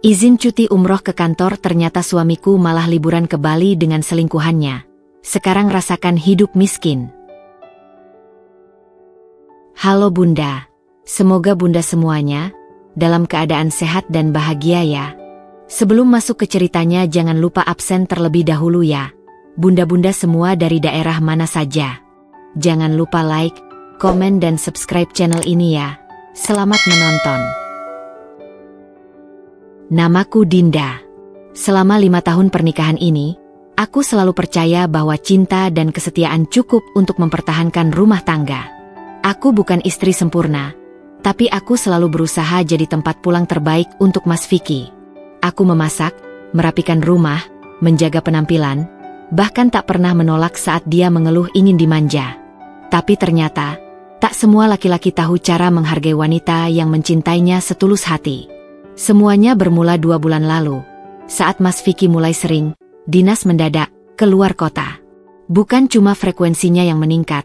Izin cuti umroh ke kantor, ternyata suamiku malah liburan ke Bali dengan selingkuhannya. Sekarang rasakan hidup miskin. Halo Bunda, semoga Bunda semuanya dalam keadaan sehat dan bahagia ya. Sebelum masuk ke ceritanya, jangan lupa absen terlebih dahulu ya. Bunda-bunda semua dari daerah mana saja. Jangan lupa like, komen dan subscribe channel ini ya. Selamat menonton. Namaku Dinda. Selama 5 tahun pernikahan ini, aku selalu percaya bahwa cinta dan kesetiaan cukup untuk mempertahankan rumah tangga. Aku bukan istri sempurna, tapi aku selalu berusaha jadi tempat pulang terbaik untuk Mas Vicky. Aku memasak, merapikan rumah, menjaga penampilan, bahkan tak pernah menolak saat dia mengeluh ingin dimanja. Tapi ternyata, tak semua laki-laki tahu cara menghargai wanita yang mencintainya setulus hati. Semuanya bermula 2 bulan lalu, saat Mas Vicky mulai sering dinas mendadak keluar kota. Bukan cuma frekuensinya yang meningkat,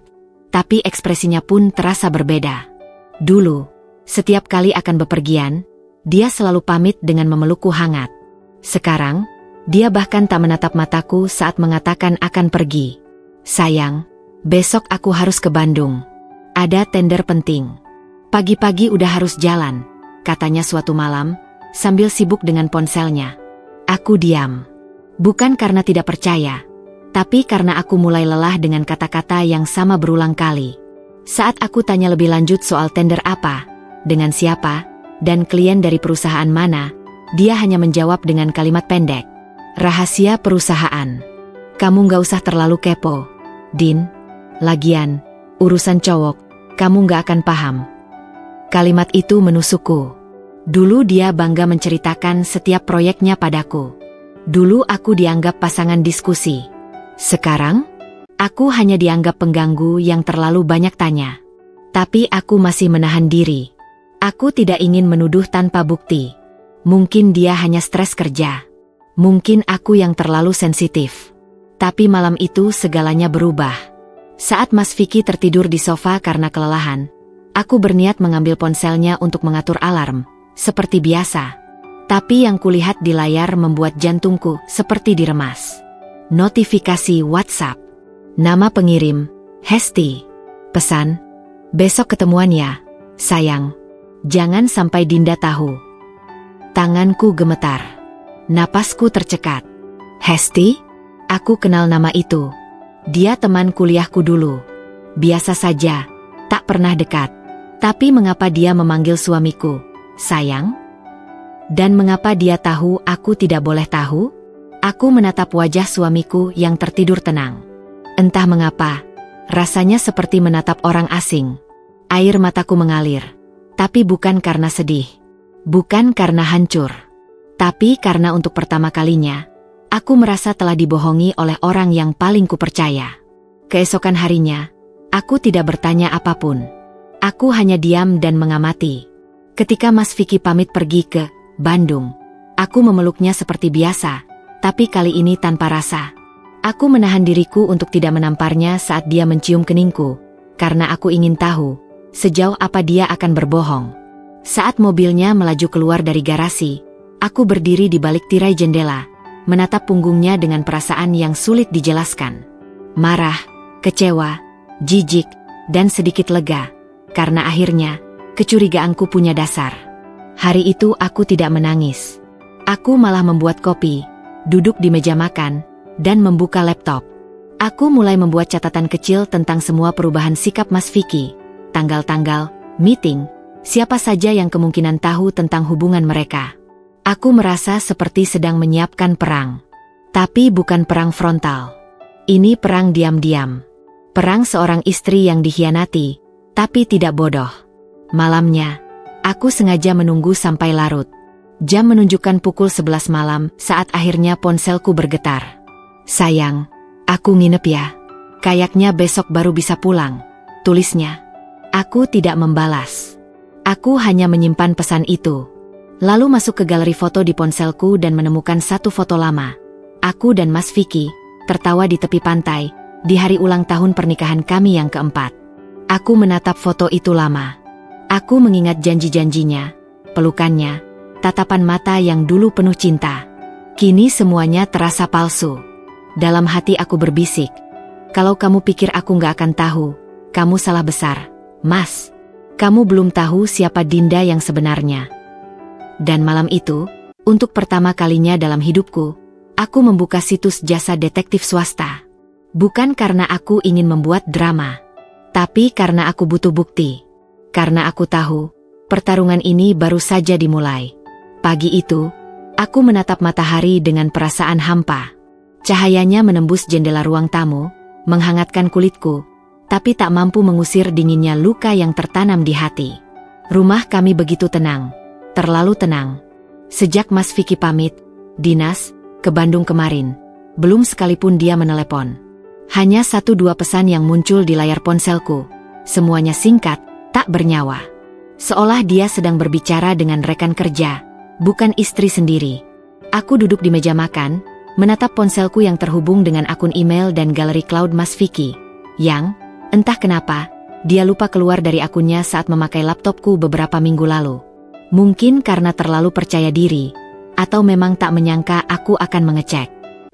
tapi ekspresinya pun terasa berbeda. Dulu, setiap kali akan bepergian, dia selalu pamit dengan memelukku hangat. Sekarang, dia bahkan tak menatap mataku saat mengatakan akan pergi. Sayang, besok aku harus ke Bandung. Ada tender penting. Pagi-pagi udah harus jalan, katanya suatu malam, sambil sibuk dengan ponselnya. Aku diam. Bukan karena tidak percaya, tapi karena aku mulai lelah dengan kata-kata yang sama berulang kali. Saat aku tanya lebih lanjut soal tender apa, dengan siapa, dan klien dari perusahaan mana, dia hanya menjawab dengan kalimat pendek. Rahasia perusahaan. Kamu gak usah terlalu kepo, Din. Lagian, urusan cowok, kamu gak akan paham. Kalimat itu menusukku. Dulu dia bangga menceritakan setiap proyeknya padaku. Dulu aku dianggap pasangan diskusi. Sekarang, aku hanya dianggap pengganggu yang terlalu banyak tanya. Tapi aku masih menahan diri. Aku tidak ingin menuduh tanpa bukti. Mungkin dia hanya stres kerja. Mungkin aku yang terlalu sensitif. Tapi malam itu segalanya berubah. Saat Mas Vicky tertidur di sofa karena kelelahan, aku berniat mengambil ponselnya untuk mengatur alarm, seperti biasa. Tapi yang kulihat di layar membuat jantungku seperti diremas. Notifikasi WhatsApp. Nama pengirim, Hesti. Pesan, besok ketemuan ya, sayang. Jangan sampai Dinda tahu. Tanganku gemetar. Napasku tercekat. Hesti? Aku kenal nama itu. Dia teman kuliahku dulu. Biasa saja, tak pernah dekat. Tapi mengapa dia memanggil suamiku sayang? Dan mengapa dia tahu aku tidak boleh tahu? Aku menatap wajah suamiku yang tertidur tenang. Entah mengapa, rasanya seperti menatap orang asing. Air mataku mengalir. Tapi bukan karena sedih. Bukan karena hancur. Tapi karena untuk pertama kalinya, aku merasa telah dibohongi oleh orang yang paling kupercaya. Keesokan harinya, aku tidak bertanya apapun. Aku hanya diam dan mengamati. Ketika Mas Vicky pamit pergi ke Bandung, aku memeluknya seperti biasa, tapi kali ini tanpa rasa. Aku menahan diriku untuk tidak menamparnya saat dia mencium keningku, karena aku ingin tahu sejauh apa dia akan berbohong. Saat mobilnya melaju keluar dari garasi, aku berdiri di balik tirai jendela, menatap punggungnya dengan perasaan yang sulit dijelaskan. Marah, kecewa, jijik, dan sedikit lega, karena akhirnya kecurigaanku punya dasar. Hari itu aku tidak menangis. Aku malah membuat kopi, duduk di meja makan, dan membuka laptop. Aku mulai membuat catatan kecil tentang semua perubahan sikap Mas Vicky, tanggal-tanggal, meeting, siapa saja yang kemungkinan tahu tentang hubungan mereka. Aku merasa seperti sedang menyiapkan perang. Tapi bukan perang frontal. Ini perang diam-diam. Perang seorang istri yang dikhianati, tapi tidak bodoh. Malamnya, aku sengaja menunggu sampai larut. Jam menunjukkan pukul 11 malam saat akhirnya ponselku bergetar. Sayang, aku nginep ya. Kayaknya besok baru bisa pulang, tulisnya. Aku tidak membalas. Aku hanya menyimpan pesan itu. Lalu masuk ke galeri foto di ponselku dan menemukan satu foto lama. Aku dan Mas Vicky tertawa di tepi pantai, di hari ulang tahun pernikahan kami yang keempat. Aku menatap foto itu lama. Aku mengingat janji-janjinya, pelukannya, tatapan mata yang dulu penuh cinta. Kini semuanya terasa palsu. Dalam hati aku berbisik, kalau kamu pikir aku gak akan tahu, kamu salah besar, Mas. Kamu belum tahu siapa Dinda yang sebenarnya. Dan malam itu, untuk pertama kalinya dalam hidupku, aku membuka situs jasa detektif swasta. Bukan karena aku ingin membuat drama, tapi karena aku butuh bukti. Karena aku tahu, pertarungan ini baru saja dimulai. Pagi itu, aku menatap matahari dengan perasaan hampa. Cahayanya menembus jendela ruang tamu, menghangatkan kulitku, tapi tak mampu mengusir dinginnya luka yang tertanam di hati. Rumah kami begitu tenang, terlalu tenang. Sejak Mas Vicky pamit, dinas, ke Bandung kemarin, belum sekalipun dia menelepon. Hanya 1-2 pesan yang muncul di layar ponselku, semuanya singkat, tak bernyawa. Seolah dia sedang berbicara dengan rekan kerja, bukan istri sendiri. Aku duduk di meja makan, menatap ponselku yang terhubung dengan akun email dan galeri cloud Mas Vicky, yang, entah kenapa, dia lupa keluar dari akunnya saat memakai laptopku beberapa minggu lalu. Mungkin karena terlalu percaya diri, atau memang tak menyangka aku akan mengecek.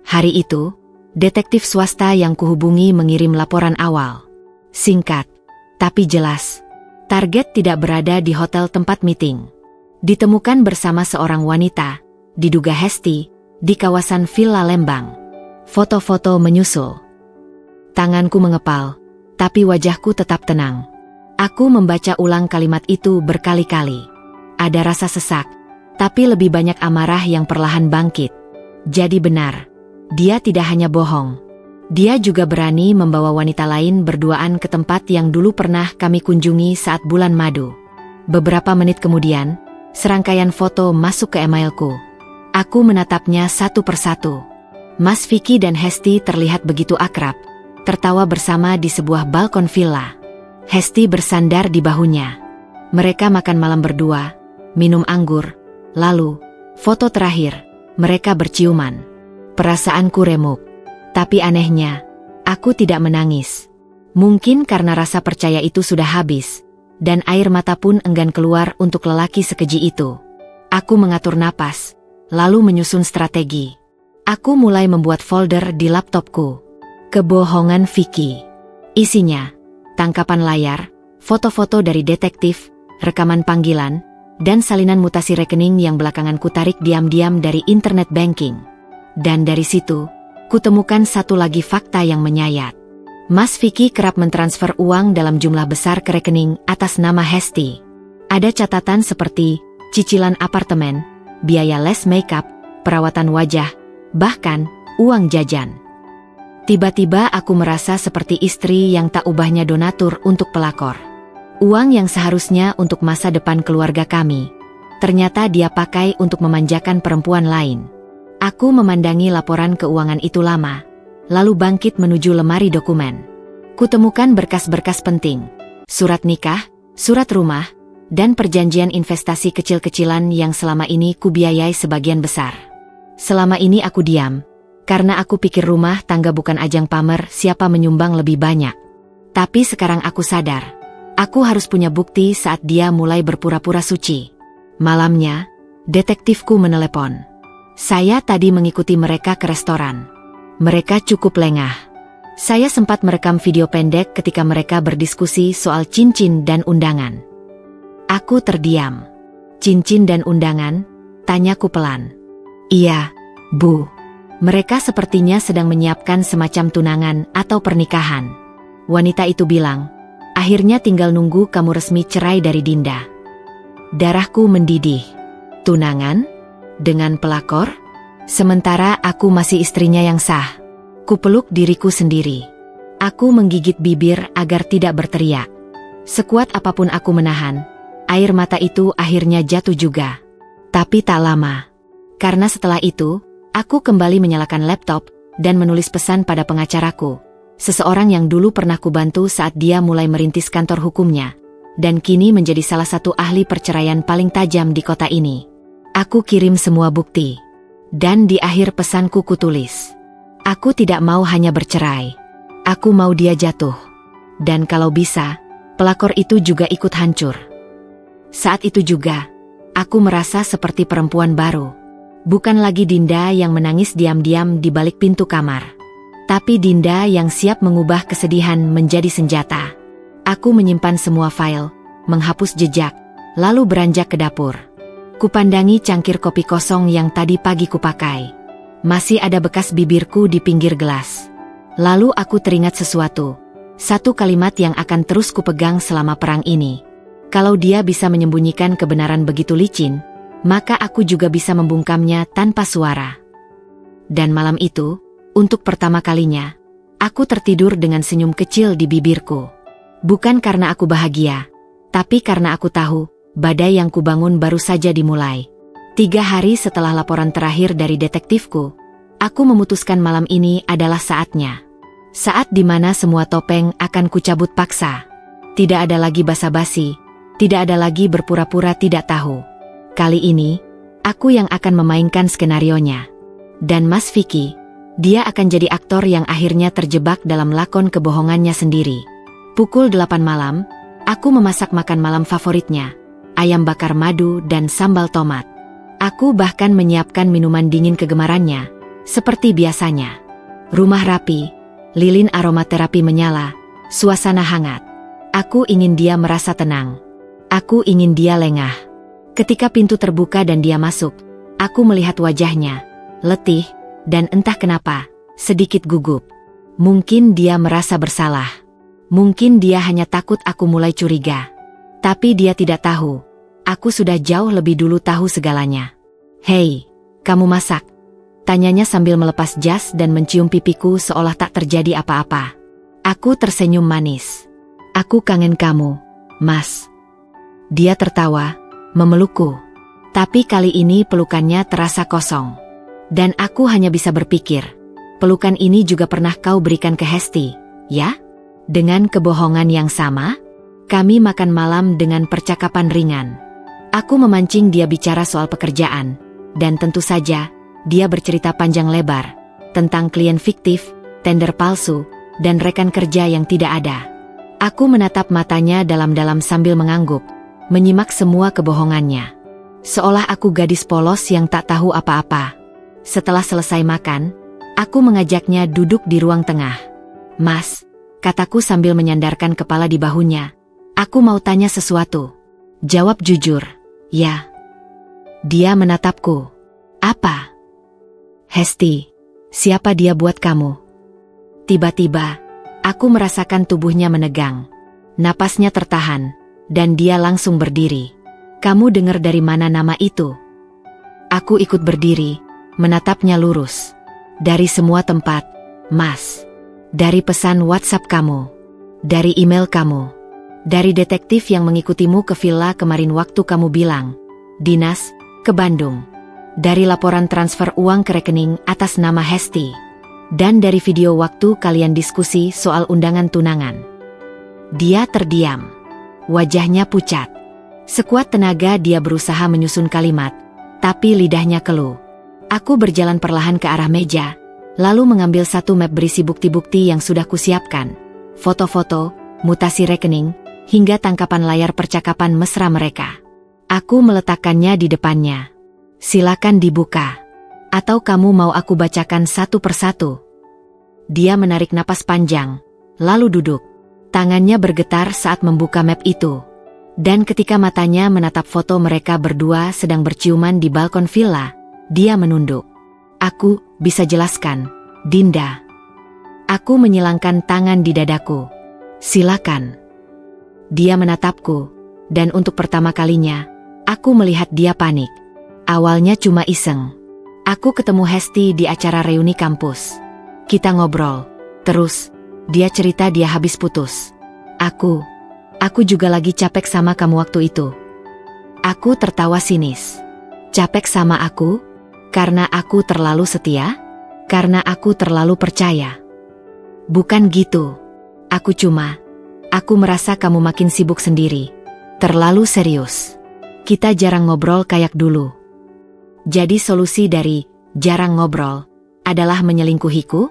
Hari itu, detektif swasta yang kuhubungi mengirim laporan awal. Singkat, tapi jelas. Target tidak berada di hotel tempat meeting. Ditemukan bersama seorang wanita, diduga Hesti, di kawasan Villa Lembang. Foto-foto menyusul. Tanganku mengepal, tapi wajahku tetap tenang. Aku membaca ulang kalimat itu berkali-kali. Ada rasa sesak, tapi lebih banyak amarah yang perlahan bangkit. Jadi benar, dia tidak hanya bohong. Dia juga berani membawa wanita lain berduaan ke tempat yang dulu pernah kami kunjungi saat bulan madu. Beberapa menit kemudian, serangkaian foto masuk ke emailku. Aku menatapnya satu persatu. Mas Vicky dan Hesti terlihat begitu akrab, tertawa bersama di sebuah balkon villa. Hesti bersandar di bahunya. Mereka makan malam berdua, minum anggur, lalu, foto terakhir, mereka berciuman. Perasaanku remuk. Tapi anehnya, aku tidak menangis. Mungkin karena rasa percaya itu sudah habis, dan air mata pun enggan keluar untuk lelaki sekeji itu. Aku mengatur napas, lalu menyusun strategi. Aku mulai membuat folder di laptopku. Kebohongan Vicky. Isinya, tangkapan layar, foto-foto dari detektif, rekaman panggilan, dan salinan mutasi rekening yang belakangan kutarik diam-diam dari internet banking. Dan dari situ, kutemukan satu lagi fakta yang menyayat. Mas Vicky kerap mentransfer uang dalam jumlah besar ke rekening atas nama Hesti. Ada catatan seperti cicilan apartemen, biaya les makeup, perawatan wajah, bahkan uang jajan. Tiba-tiba aku merasa seperti istri yang tak ubahnya donatur untuk pelakor. Uang yang seharusnya untuk masa depan keluarga kami, ternyata dia pakai untuk memanjakan perempuan lain. Aku memandangi laporan keuangan itu lama, lalu bangkit menuju lemari dokumen. Kutemukan berkas-berkas penting, surat nikah, surat rumah, dan perjanjian investasi kecil-kecilan yang selama ini kubiayai sebagian besar. Selama ini aku diam, karena aku pikir rumah tangga bukan ajang pamer siapa menyumbang lebih banyak. Tapi sekarang aku sadar, aku harus punya bukti saat dia mulai berpura-pura suci. Malamnya, detektifku menelepon. Saya tadi mengikuti mereka ke restoran. Mereka cukup lengah. Saya sempat merekam video pendek ketika mereka berdiskusi soal cincin dan undangan. Aku terdiam. Cincin dan undangan? Tanyaku pelan. Iya, Bu. Mereka sepertinya sedang menyiapkan semacam tunangan atau pernikahan. Wanita itu bilang, akhirnya tinggal nunggu kamu resmi cerai dari Dinda. Darahku mendidih. Tunangan? Dengan pelakor? Sementara aku masih istrinya yang sah. Kupeluk diriku sendiri. Aku menggigit bibir agar tidak berteriak. Sekuat apapun aku menahan, air mata itu akhirnya jatuh juga. Tapi tak lama. Karena setelah itu, aku kembali menyalakan laptop dan menulis pesan pada pengacaraku. Seseorang yang dulu pernah kubantu saat dia mulai merintis kantor hukumnya, dan kini menjadi salah satu ahli perceraian paling tajam di kota ini. Aku kirim semua bukti. Dan di akhir pesanku kutulis, aku tidak mau hanya bercerai. Aku mau dia jatuh. Dan kalau bisa, pelakor itu juga ikut hancur. Saat itu juga, Aku merasa seperti perempuan baru. Bukan lagi Dinda yang menangis diam-diam di balik pintu kamar. Tapi Dinda yang siap mengubah kesedihan menjadi senjata. Aku menyimpan semua file, menghapus jejak, lalu beranjak ke dapur. Kupandangi cangkir kopi kosong yang tadi pagi kupakai. Masih ada bekas bibirku di pinggir gelas. Lalu aku teringat sesuatu. Satu kalimat yang akan terus kupegang selama perang ini. Kalau dia bisa menyembunyikan kebenaran begitu licin, maka aku juga bisa membungkamnya tanpa suara. Dan malam itu, untuk pertama kalinya, aku tertidur dengan senyum kecil di bibirku. Bukan karena aku bahagia, tapi karena aku tahu, badai yang kubangun baru saja dimulai. 3 hari setelah laporan terakhir dari detektifku, aku memutuskan malam ini adalah saatnya. Saat dimana semua topeng akan kucabut paksa. Tidak ada lagi basa-basi, tidak ada lagi berpura-pura tidak tahu. Kali ini, aku yang akan memainkan skenarionya. Dan Mas Vicky, dia akan jadi aktor yang akhirnya terjebak dalam lakon kebohongannya sendiri. Pukul 8 malam, aku memasak makan malam favoritnya, ayam bakar madu dan sambal tomat. Aku bahkan menyiapkan minuman dingin kegemarannya, seperti biasanya. Rumah rapi, lilin aromaterapi menyala, suasana hangat. Aku ingin dia merasa tenang. Aku ingin dia lengah. Ketika pintu terbuka dan dia masuk, aku melihat wajahnya, letih, dan entah kenapa, sedikit gugup. Mungkin dia merasa bersalah. Mungkin dia hanya takut aku mulai curiga. Tapi dia tidak tahu. Aku sudah jauh lebih dulu tahu segalanya. "Hei, kamu masak?" Tanyanya sambil melepas jas dan mencium pipiku seolah tak terjadi apa-apa. Aku tersenyum manis. "Aku kangen kamu, Mas." Dia tertawa, memelukku. Tapi kali ini pelukannya terasa kosong. Dan aku hanya bisa berpikir, pelukan ini juga pernah kau berikan ke Hesti, ya? Dengan kebohongan yang sama, kami makan malam dengan percakapan ringan. Aku memancing dia bicara soal pekerjaan, dan tentu saja, dia bercerita panjang lebar tentang klien fiktif, tender palsu, dan rekan kerja yang tidak ada. Aku menatap matanya dalam-dalam sambil mengangguk, menyimak semua kebohongannya. Seolah aku gadis polos yang tak tahu apa-apa. Setelah selesai makan, aku mengajaknya duduk di ruang tengah. "Mas," kataku sambil menyandarkan kepala di bahunya, "aku mau tanya sesuatu." "Jawab jujur." "Ya." Dia menatapku. "Apa?" "Hesti, siapa dia buat kamu?" Tiba-tiba, aku merasakan tubuhnya menegang. Napasnya tertahan, dan dia langsung berdiri. "Kamu dengar dari mana nama itu?" Aku ikut berdiri, menatapnya lurus. "Dari semua tempat, Mas. Dari pesan WhatsApp kamu. Dari email kamu. Dari detektif yang mengikutimu ke villa kemarin waktu kamu bilang dinas, ke Bandung. Dari laporan transfer uang ke rekening atas nama Hesti. Dan dari video waktu kalian diskusi soal undangan tunangan." Dia terdiam. Wajahnya pucat. Sekuat tenaga dia berusaha menyusun kalimat, tapi lidahnya keluh. Aku berjalan perlahan ke arah meja, lalu mengambil satu map berisi bukti-bukti yang sudah kusiapkan. Foto-foto, mutasi rekening, hingga tangkapan layar percakapan mesra mereka. Aku meletakkannya di depannya. "Silakan dibuka. Atau kamu mau aku bacakan satu persatu?" Dia menarik napas panjang, lalu duduk. Tangannya bergetar saat membuka map itu. Dan ketika matanya menatap foto mereka berdua sedang berciuman di balkon villa, dia menunduk. "Aku bisa jelaskan, Dinda." Aku menyilangkan tangan di dadaku. "Silakan." Dia menatapku, dan untuk pertama kalinya, aku melihat dia panik. Awalnya cuma iseng. Aku ketemu Hesti di acara reuni kampus. Kita ngobrol, terus dia cerita dia habis putus. Aku juga lagi capek sama kamu waktu itu." Aku tertawa sinis. "Capek sama aku? Karena aku terlalu setia? Karena aku terlalu percaya?" "Bukan gitu. Aku merasa kamu makin sibuk sendiri. Terlalu serius. Kita jarang ngobrol kayak dulu." Jadi solusi dari jarang ngobrol adalah menyelingkuhiku?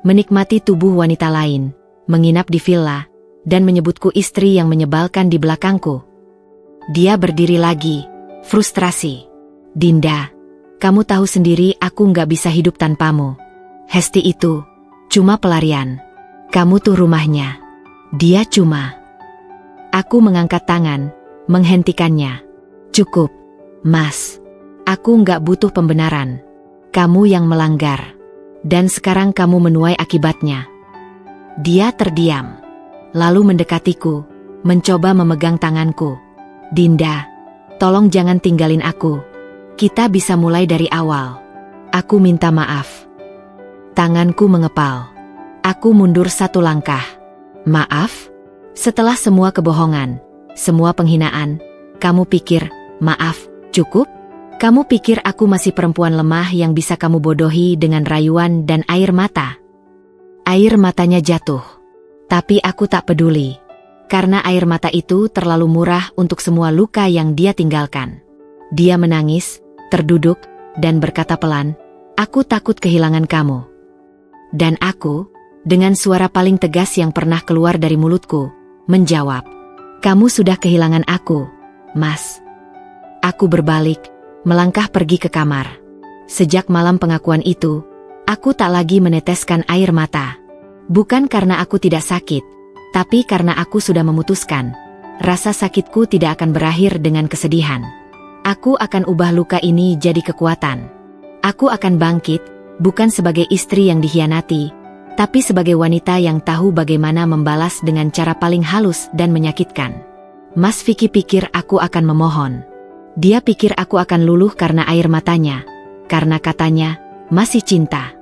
Menikmati tubuh wanita lain, menginap di villa, dan menyebutku istri yang menyebalkan di belakangku. Dia berdiri lagi, Frustrasi. Dinda, kamu tahu sendiri aku nggak bisa hidup tanpamu. Hesti itu cuma pelarian. Kamu tuh rumahnya. Dia cuma. Aku mengangkat tangan, menghentikannya. Cukup, Mas. Aku nggak butuh pembenaran. Kamu yang melanggar. Dan sekarang kamu menuai akibatnya. Dia terdiam. Lalu mendekatiku, mencoba memegang tanganku. Dinda, tolong jangan tinggalin aku. Kita bisa mulai dari awal. Aku minta maaf. Tanganku mengepal. Aku mundur satu langkah. Maaf? Setelah semua kebohongan, semua penghinaan, kamu pikir, maaf, cukup? Kamu pikir aku masih perempuan lemah yang bisa kamu bodohi dengan rayuan dan air mata? Air matanya jatuh. Tapi aku tak peduli. Karena air mata itu terlalu murah untuk semua luka yang dia tinggalkan. Dia menangis, terduduk, dan berkata pelan, "Aku takut kehilangan kamu." Dan aku, dengan suara paling tegas yang pernah keluar dari mulutku, menjawab, "Kamu sudah kehilangan aku, Mas." Aku berbalik, melangkah pergi ke kamar. Sejak malam pengakuan itu, aku tak lagi meneteskan air mata. Bukan karena aku tidak sakit, tapi karena aku sudah memutuskan, rasa sakitku tidak akan berakhir dengan kesedihan. Aku akan ubah luka ini jadi kekuatan. Aku akan bangkit, bukan sebagai istri yang dikhianati, tapi sebagai wanita yang tahu bagaimana membalas dengan cara paling halus dan menyakitkan. Mas Vicky pikir aku akan memohon. Dia pikir aku akan luluh karena air matanya, karena katanya, masih cinta.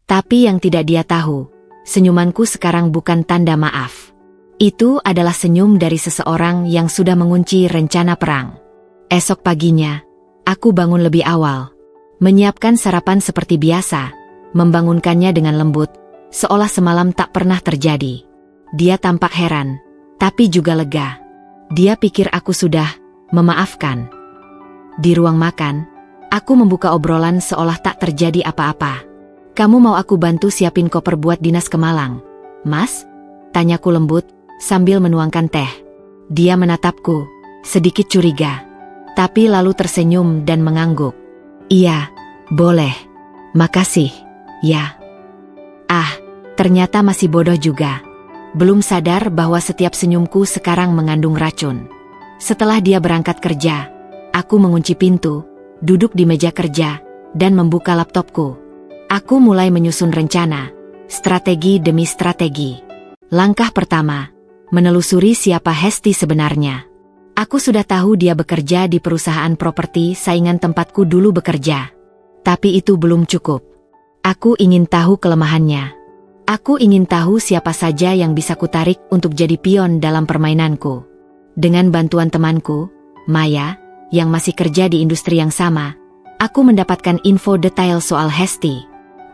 Tapi yang tidak dia tahu, senyumanku sekarang bukan tanda maaf. Itu adalah senyum dari seseorang yang sudah mengunci rencana perang. Esok paginya, aku bangun lebih awal. Menyiapkan sarapan seperti biasa, membangunkannya dengan lembut, seolah semalam tak pernah terjadi. Dia tampak heran, tapi juga lega. Dia pikir aku sudah memaafkan. Di ruang makan, aku membuka obrolan seolah tak terjadi apa-apa. "Kamu mau aku bantu siapin koper buat dinas ke Malang, Mas?" Tanyaku lembut, sambil menuangkan teh. Dia menatapku, sedikit curiga. Tapi lalu tersenyum dan mengangguk. "Iya, boleh. Makasih, ya." Ternyata masih bodoh juga. Belum sadar bahwa setiap senyumku sekarang mengandung racun. Setelah dia berangkat kerja, aku mengunci pintu, duduk di meja kerja, dan membuka laptopku. Aku mulai menyusun rencana, strategi demi strategi. Langkah pertama, menelusuri siapa Hesti sebenarnya. Aku sudah tahu dia bekerja di perusahaan properti saingan tempatku dulu bekerja. Tapi itu belum cukup. Aku ingin tahu kelemahannya. Aku ingin tahu siapa saja yang bisa kutarik untuk jadi pion dalam permainanku. Dengan bantuan temanku, Maya, yang masih kerja di industri yang sama, aku mendapatkan info detail soal Hesti.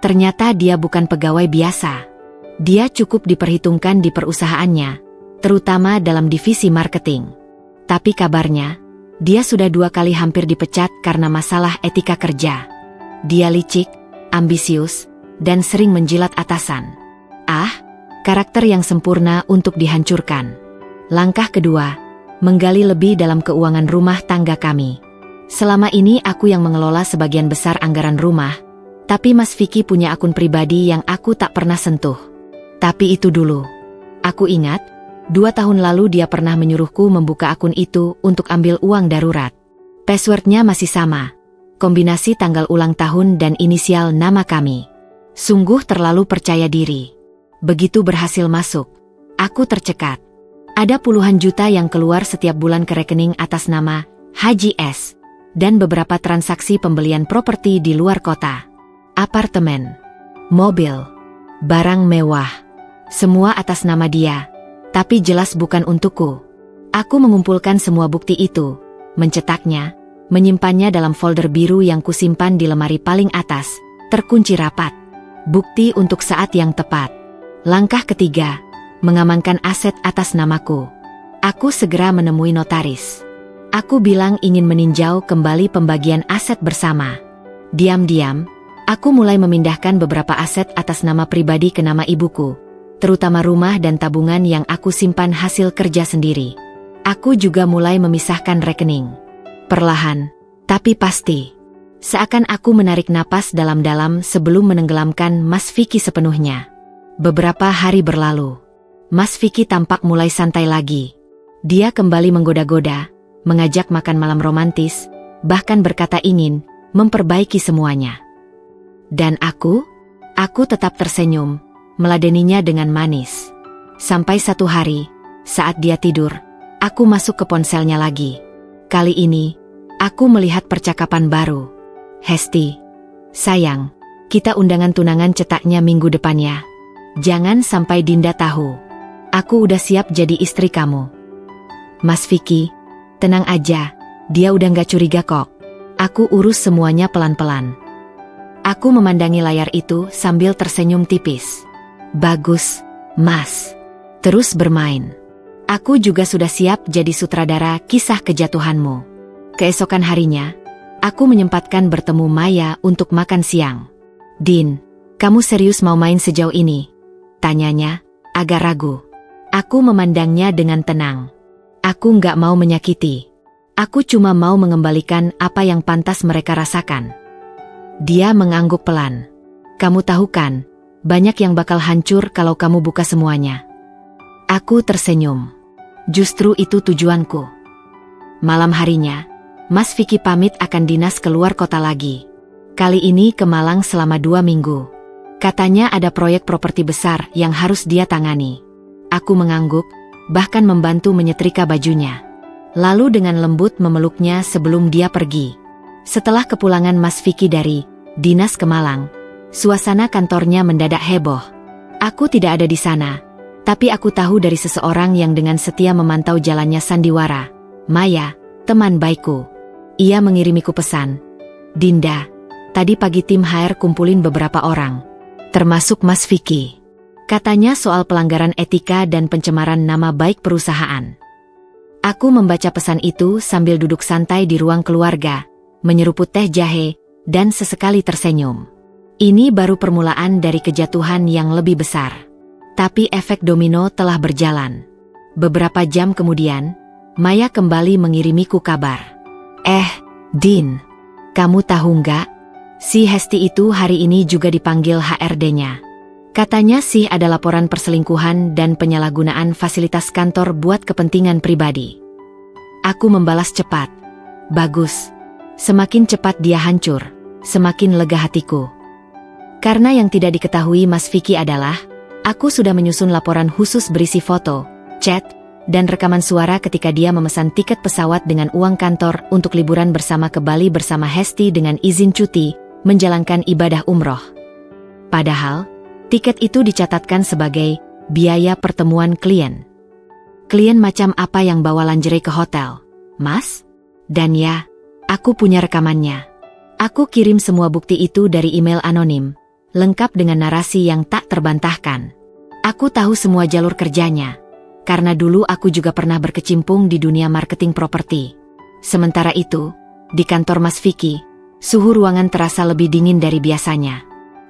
Ternyata dia bukan pegawai biasa. Dia cukup diperhitungkan di perusahaannya, terutama dalam divisi marketing. Tapi kabarnya, dia sudah 2 kali hampir dipecat karena masalah etika kerja. Dia licik, ambisius, dan sering menjilat atasan. Karakter yang sempurna untuk dihancurkan. Langkah kedua, menggali lebih dalam keuangan rumah tangga kami. Selama ini aku yang mengelola sebagian besar anggaran rumah, tapi Mas Vicky punya akun pribadi yang aku tak pernah sentuh. Tapi itu dulu. Aku ingat, 2 tahun lalu dia pernah menyuruhku membuka akun itu untuk ambil uang darurat. Passwordnya masih sama, kombinasi tanggal ulang tahun dan inisial nama kami. Sungguh terlalu percaya diri. Begitu berhasil masuk, aku tercekat. Ada puluhan juta yang keluar setiap bulan ke rekening atas nama Haji S. Dan beberapa transaksi pembelian properti di luar kota. Apartemen, mobil, barang mewah. Semua atas nama dia, tapi jelas bukan untukku. Aku mengumpulkan semua bukti itu, mencetaknya, menyimpannya dalam folder biru yang kusimpan di lemari paling atas, terkunci rapat. Bukti untuk saat yang tepat. Langkah ketiga, mengamankan aset atas namaku. Aku segera menemui notaris. Aku bilang ingin meninjau kembali pembagian aset bersama. Diam-diam, aku mulai memindahkan beberapa aset atas nama pribadi ke nama ibuku, terutama rumah dan tabungan yang aku simpan hasil kerja sendiri. Aku juga mulai memisahkan rekening. Perlahan, tapi pasti. Seakan aku menarik napas dalam-dalam sebelum menenggelamkan Mas Vicky sepenuhnya. Beberapa hari berlalu. Mas Vicky tampak mulai santai lagi. Dia kembali menggoda-goda, mengajak makan malam romantis, bahkan berkata ingin memperbaiki semuanya. Dan aku tetap tersenyum, meladeninya dengan manis. Sampai satu hari, saat dia tidur, aku masuk ke ponselnya lagi. Kali ini, aku melihat percakapan baru. Hesti, sayang, kita undangan tunangan cetaknya minggu depannya. Jangan sampai Dinda tahu. Aku udah siap jadi istri kamu. Mas Vicky, tenang aja, dia udah gak curiga kok. Aku urus semuanya pelan-pelan. Aku memandangi layar itu sambil tersenyum tipis. Bagus, Mas. Terus bermain. Aku juga sudah siap jadi sutradara kisah kejatuhanmu. Keesokan harinya, aku menyempatkan bertemu Maya untuk makan siang. Din, kamu serius mau main sejauh ini? Tanyanya, agak ragu. Aku memandangnya dengan tenang. Aku nggak mau menyakiti. Aku cuma mau mengembalikan apa yang pantas mereka rasakan. Dia mengangguk pelan. Kamu tahu kan, banyak yang bakal hancur kalau kamu buka semuanya. Aku tersenyum. Justru itu tujuanku. Malam harinya, Mas Vicky pamit akan dinas keluar kota lagi. Kali ini ke Malang selama 2 minggu. Katanya ada proyek properti besar yang harus dia tangani. Aku mengangguk, bahkan membantu menyetrika bajunya. Lalu dengan lembut memeluknya sebelum dia pergi. Setelah kepulangan Mas Vicky dari dinas ke Malang, suasana kantornya mendadak heboh. Aku tidak ada di sana, tapi aku tahu dari seseorang yang dengan setia memantau jalannya sandiwara. Maya, teman baikku. Ia mengirimiku pesan. Dinda, tadi pagi tim HR kumpulin beberapa orang, termasuk Mas Vicky. Katanya soal pelanggaran etika dan pencemaran nama baik perusahaan. Aku membaca pesan itu sambil duduk santai di ruang keluarga, menyeruput teh jahe, dan sesekali tersenyum. Ini baru permulaan dari kejatuhan yang lebih besar. Tapi efek domino telah berjalan. Beberapa jam kemudian, Maya kembali mengirimiku kabar. Din, kamu tahu nggak? Si Hesti itu hari ini juga dipanggil HRD-nya. Katanya sih ada laporan perselingkuhan dan penyalahgunaan fasilitas kantor buat kepentingan pribadi. Aku membalas cepat. Bagus. Semakin cepat dia hancur, semakin lega hatiku. Karena yang tidak diketahui Mas Vicky adalah, aku sudah menyusun laporan khusus berisi foto, chat, dan rekaman suara ketika dia memesan tiket pesawat dengan uang kantor untuk liburan bersama ke Bali bersama Hesti dengan izin cuti, menjalankan ibadah umroh. Padahal, tiket itu dicatatkan sebagai biaya pertemuan klien. Klien macam apa yang bawa lingerie ke hotel, Mas? Dan ya, aku punya rekamannya. Aku kirim semua bukti itu dari email anonim, lengkap dengan narasi yang tak terbantahkan. Aku tahu semua jalur kerjanya, karena dulu aku juga pernah berkecimpung di dunia marketing properti. Sementara itu, di kantor Mas Vicky, suhu ruangan terasa lebih dingin dari biasanya.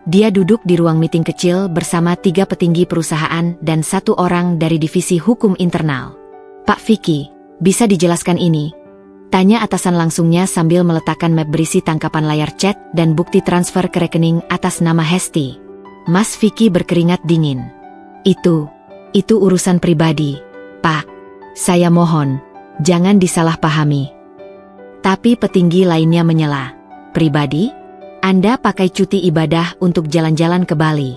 Dia duduk di ruang meeting kecil bersama 3 petinggi perusahaan dan 1 orang dari divisi hukum internal. Pak Vicky, bisa dijelaskan ini? Tanya atasan langsungnya sambil meletakkan map berisi tangkapan layar chat dan bukti transfer ke rekening atas nama Hesti. Mas Vicky berkeringat dingin. Itu urusan pribadi, Pak. Saya mohon, jangan disalahpahami. Tapi petinggi lainnya menyela. Pribadi? Anda pakai cuti ibadah untuk jalan-jalan ke Bali.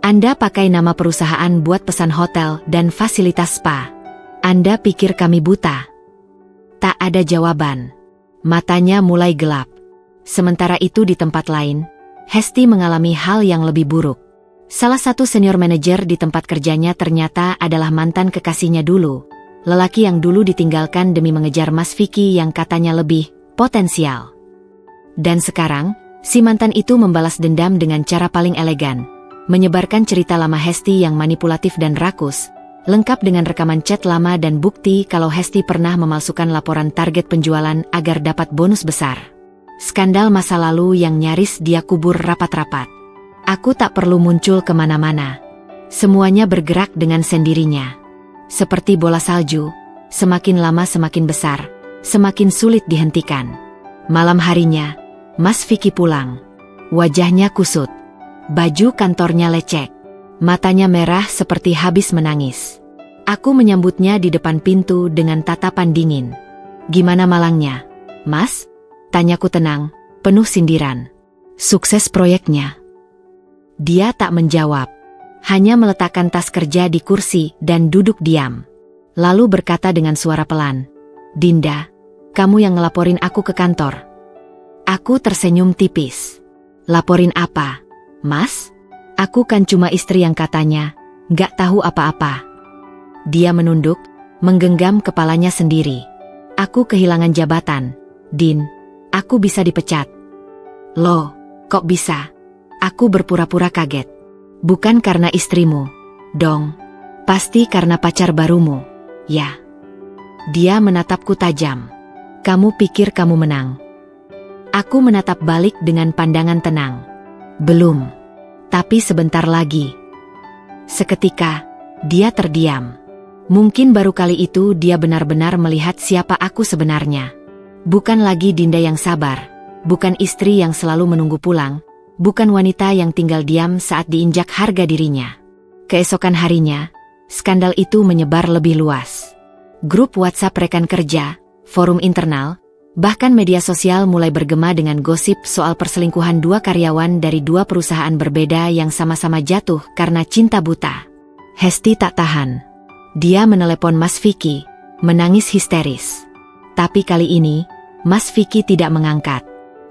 Anda pakai nama perusahaan buat pesan hotel dan fasilitas spa. Anda pikir kami buta? Tak ada jawaban. Matanya mulai gelap. Sementara itu di tempat lain, Hesti mengalami hal yang lebih buruk. Salah satu senior manajer di tempat kerjanya ternyata adalah mantan kekasihnya dulu. Lelaki yang dulu ditinggalkan demi mengejar Mas Vicky yang katanya lebih potensial. Dan sekarang, si mantan itu membalas dendam dengan cara paling elegan, menyebarkan cerita lama Hesti yang manipulatif dan rakus, lengkap dengan rekaman chat lama dan bukti kalau Hesti pernah memalsukan laporan target penjualan agar dapat bonus besar. Skandal masa lalu yang nyaris dia kubur rapat-rapat. Aku tak perlu muncul kemana-mana. Semuanya bergerak dengan sendirinya. Seperti bola salju, semakin lama semakin besar, semakin sulit dihentikan. Malam harinya, Mas Vicky pulang. Wajahnya kusut. Baju kantornya lecek. Matanya merah seperti habis menangis. Aku menyambutnya di depan pintu dengan tatapan dingin. "Gimana malangnya, Mas?" tanyaku tenang, penuh sindiran. "Sukses proyeknya." Dia tak menjawab. Hanya meletakkan tas kerja di kursi dan duduk diam. Lalu berkata dengan suara pelan, "Dinda, kamu yang ngelaporin aku ke kantor." Aku tersenyum tipis. "Laporin apa, Mas? Aku kan cuma istri yang katanya nggak tahu apa-apa." Dia menunduk, menggenggam kepalanya sendiri. "Aku kehilangan jabatan, Din. Aku bisa dipecat." "Loh, kok bisa?" Aku berpura-pura kaget. "Bukan karena istrimu, dong. Pasti karena pacar barumu, ya." Dia menatapku tajam. "Kamu pikir kamu menang?" Aku menatap balik dengan pandangan tenang. "Belum. Tapi sebentar lagi." Seketika, dia terdiam. Mungkin baru kali itu dia benar-benar melihat siapa aku sebenarnya. Bukan lagi Dinda yang sabar, bukan istri yang selalu menunggu pulang, bukan wanita yang tinggal diam saat diinjak harga dirinya. Keesokan harinya, skandal itu menyebar lebih luas. Grup WhatsApp rekan kerja, forum internal, bahkan media sosial mulai bergema dengan gosip soal perselingkuhan dua karyawan dari dua perusahaan berbeda yang sama-sama jatuh karena cinta buta. Hesti tak tahan. Dia menelepon Mas Vicky, menangis histeris. Tapi kali ini, Mas Vicky tidak mengangkat.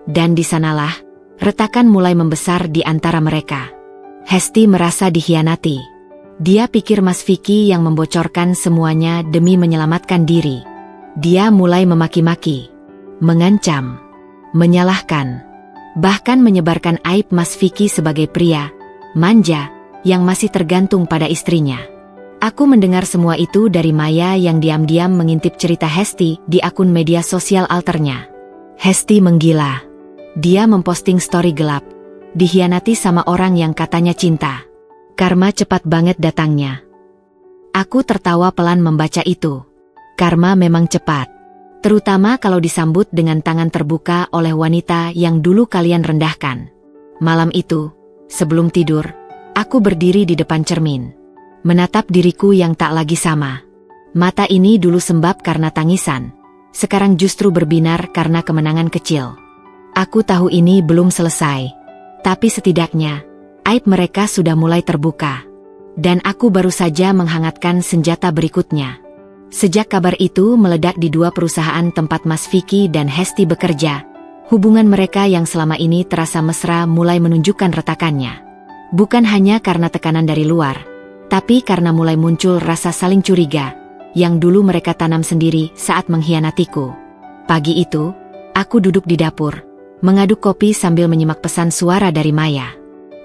Dan di sanalah, retakan mulai membesar di antara mereka. Hesti merasa dikhianati. Dia pikir Mas Vicky yang membocorkan semuanya demi menyelamatkan diri. Dia mulai memaki-maki, mengancam, menyalahkan, bahkan menyebarkan aib Mas Vicky sebagai pria manja yang masih tergantung pada istrinya. Aku mendengar semua itu dari Maya yang diam-diam mengintip cerita Hesti di akun media sosial alternya. Hesti menggila. Dia memposting story gelap, dikhianati sama orang yang katanya cinta. Karma cepat banget datangnya. Aku tertawa pelan membaca itu. Karma memang cepat. Terutama kalau disambut dengan tangan terbuka oleh wanita yang dulu kalian rendahkan. Malam itu, sebelum tidur, aku berdiri di depan cermin. Menatap diriku yang tak lagi sama. Mata ini dulu sembab karena tangisan, sekarang justru berbinar karena kemenangan kecil. Aku tahu ini belum selesai, tapi setidaknya, aib mereka sudah mulai terbuka. Dan aku baru saja menghangatkan senjata berikutnya. Sejak kabar itu meledak di dua perusahaan tempat Mas Vicky dan Hesti bekerja, hubungan mereka yang selama ini terasa mesra mulai menunjukkan retakannya. Bukan hanya karena tekanan dari luar, tapi karena mulai muncul rasa saling curiga, yang dulu mereka tanam sendiri saat mengkhianatiku. Pagi itu, aku duduk di dapur, mengaduk kopi sambil menyimak pesan suara dari Maya.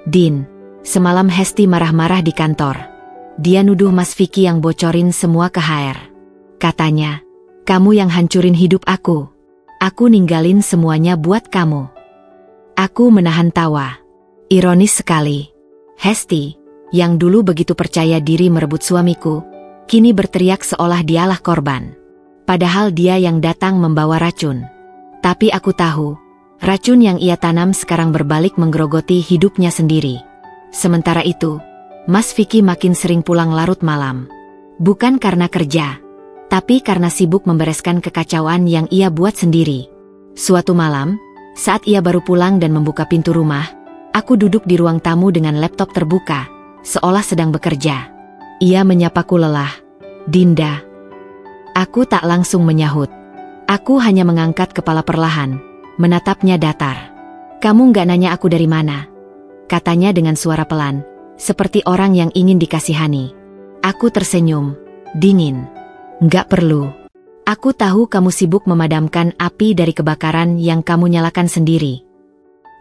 "Din, semalam Hesti marah-marah di kantor. Dia nuduh Mas Vicky yang bocorin semua ke HR. Katanya, kamu yang hancurin hidup aku. Aku ninggalin semuanya buat kamu." Aku menahan tawa. Ironis sekali. Hesti, yang dulu begitu percaya diri merebut suamiku, kini berteriak seolah dialah korban. Padahal dia yang datang membawa racun. Tapi aku tahu, racun yang ia tanam sekarang berbalik menggerogoti hidupnya sendiri. Sementara itu, Mas Vicky makin sering pulang larut malam. Bukan karena kerja, tapi karena sibuk membereskan kekacauan yang ia buat sendiri. Suatu malam, saat ia baru pulang dan membuka pintu rumah, aku duduk di ruang tamu dengan laptop terbuka, seolah sedang bekerja. Ia menyapaku lelah. "Dinda." Aku tak langsung menyahut. Aku hanya mengangkat kepala perlahan, menatapnya datar. "Kamu nggak nanya aku dari mana?" katanya dengan suara pelan, seperti orang yang ingin dikasihani. Aku tersenyum, dingin. "Nggak perlu. Aku tahu kamu sibuk memadamkan api dari kebakaran yang kamu nyalakan sendiri."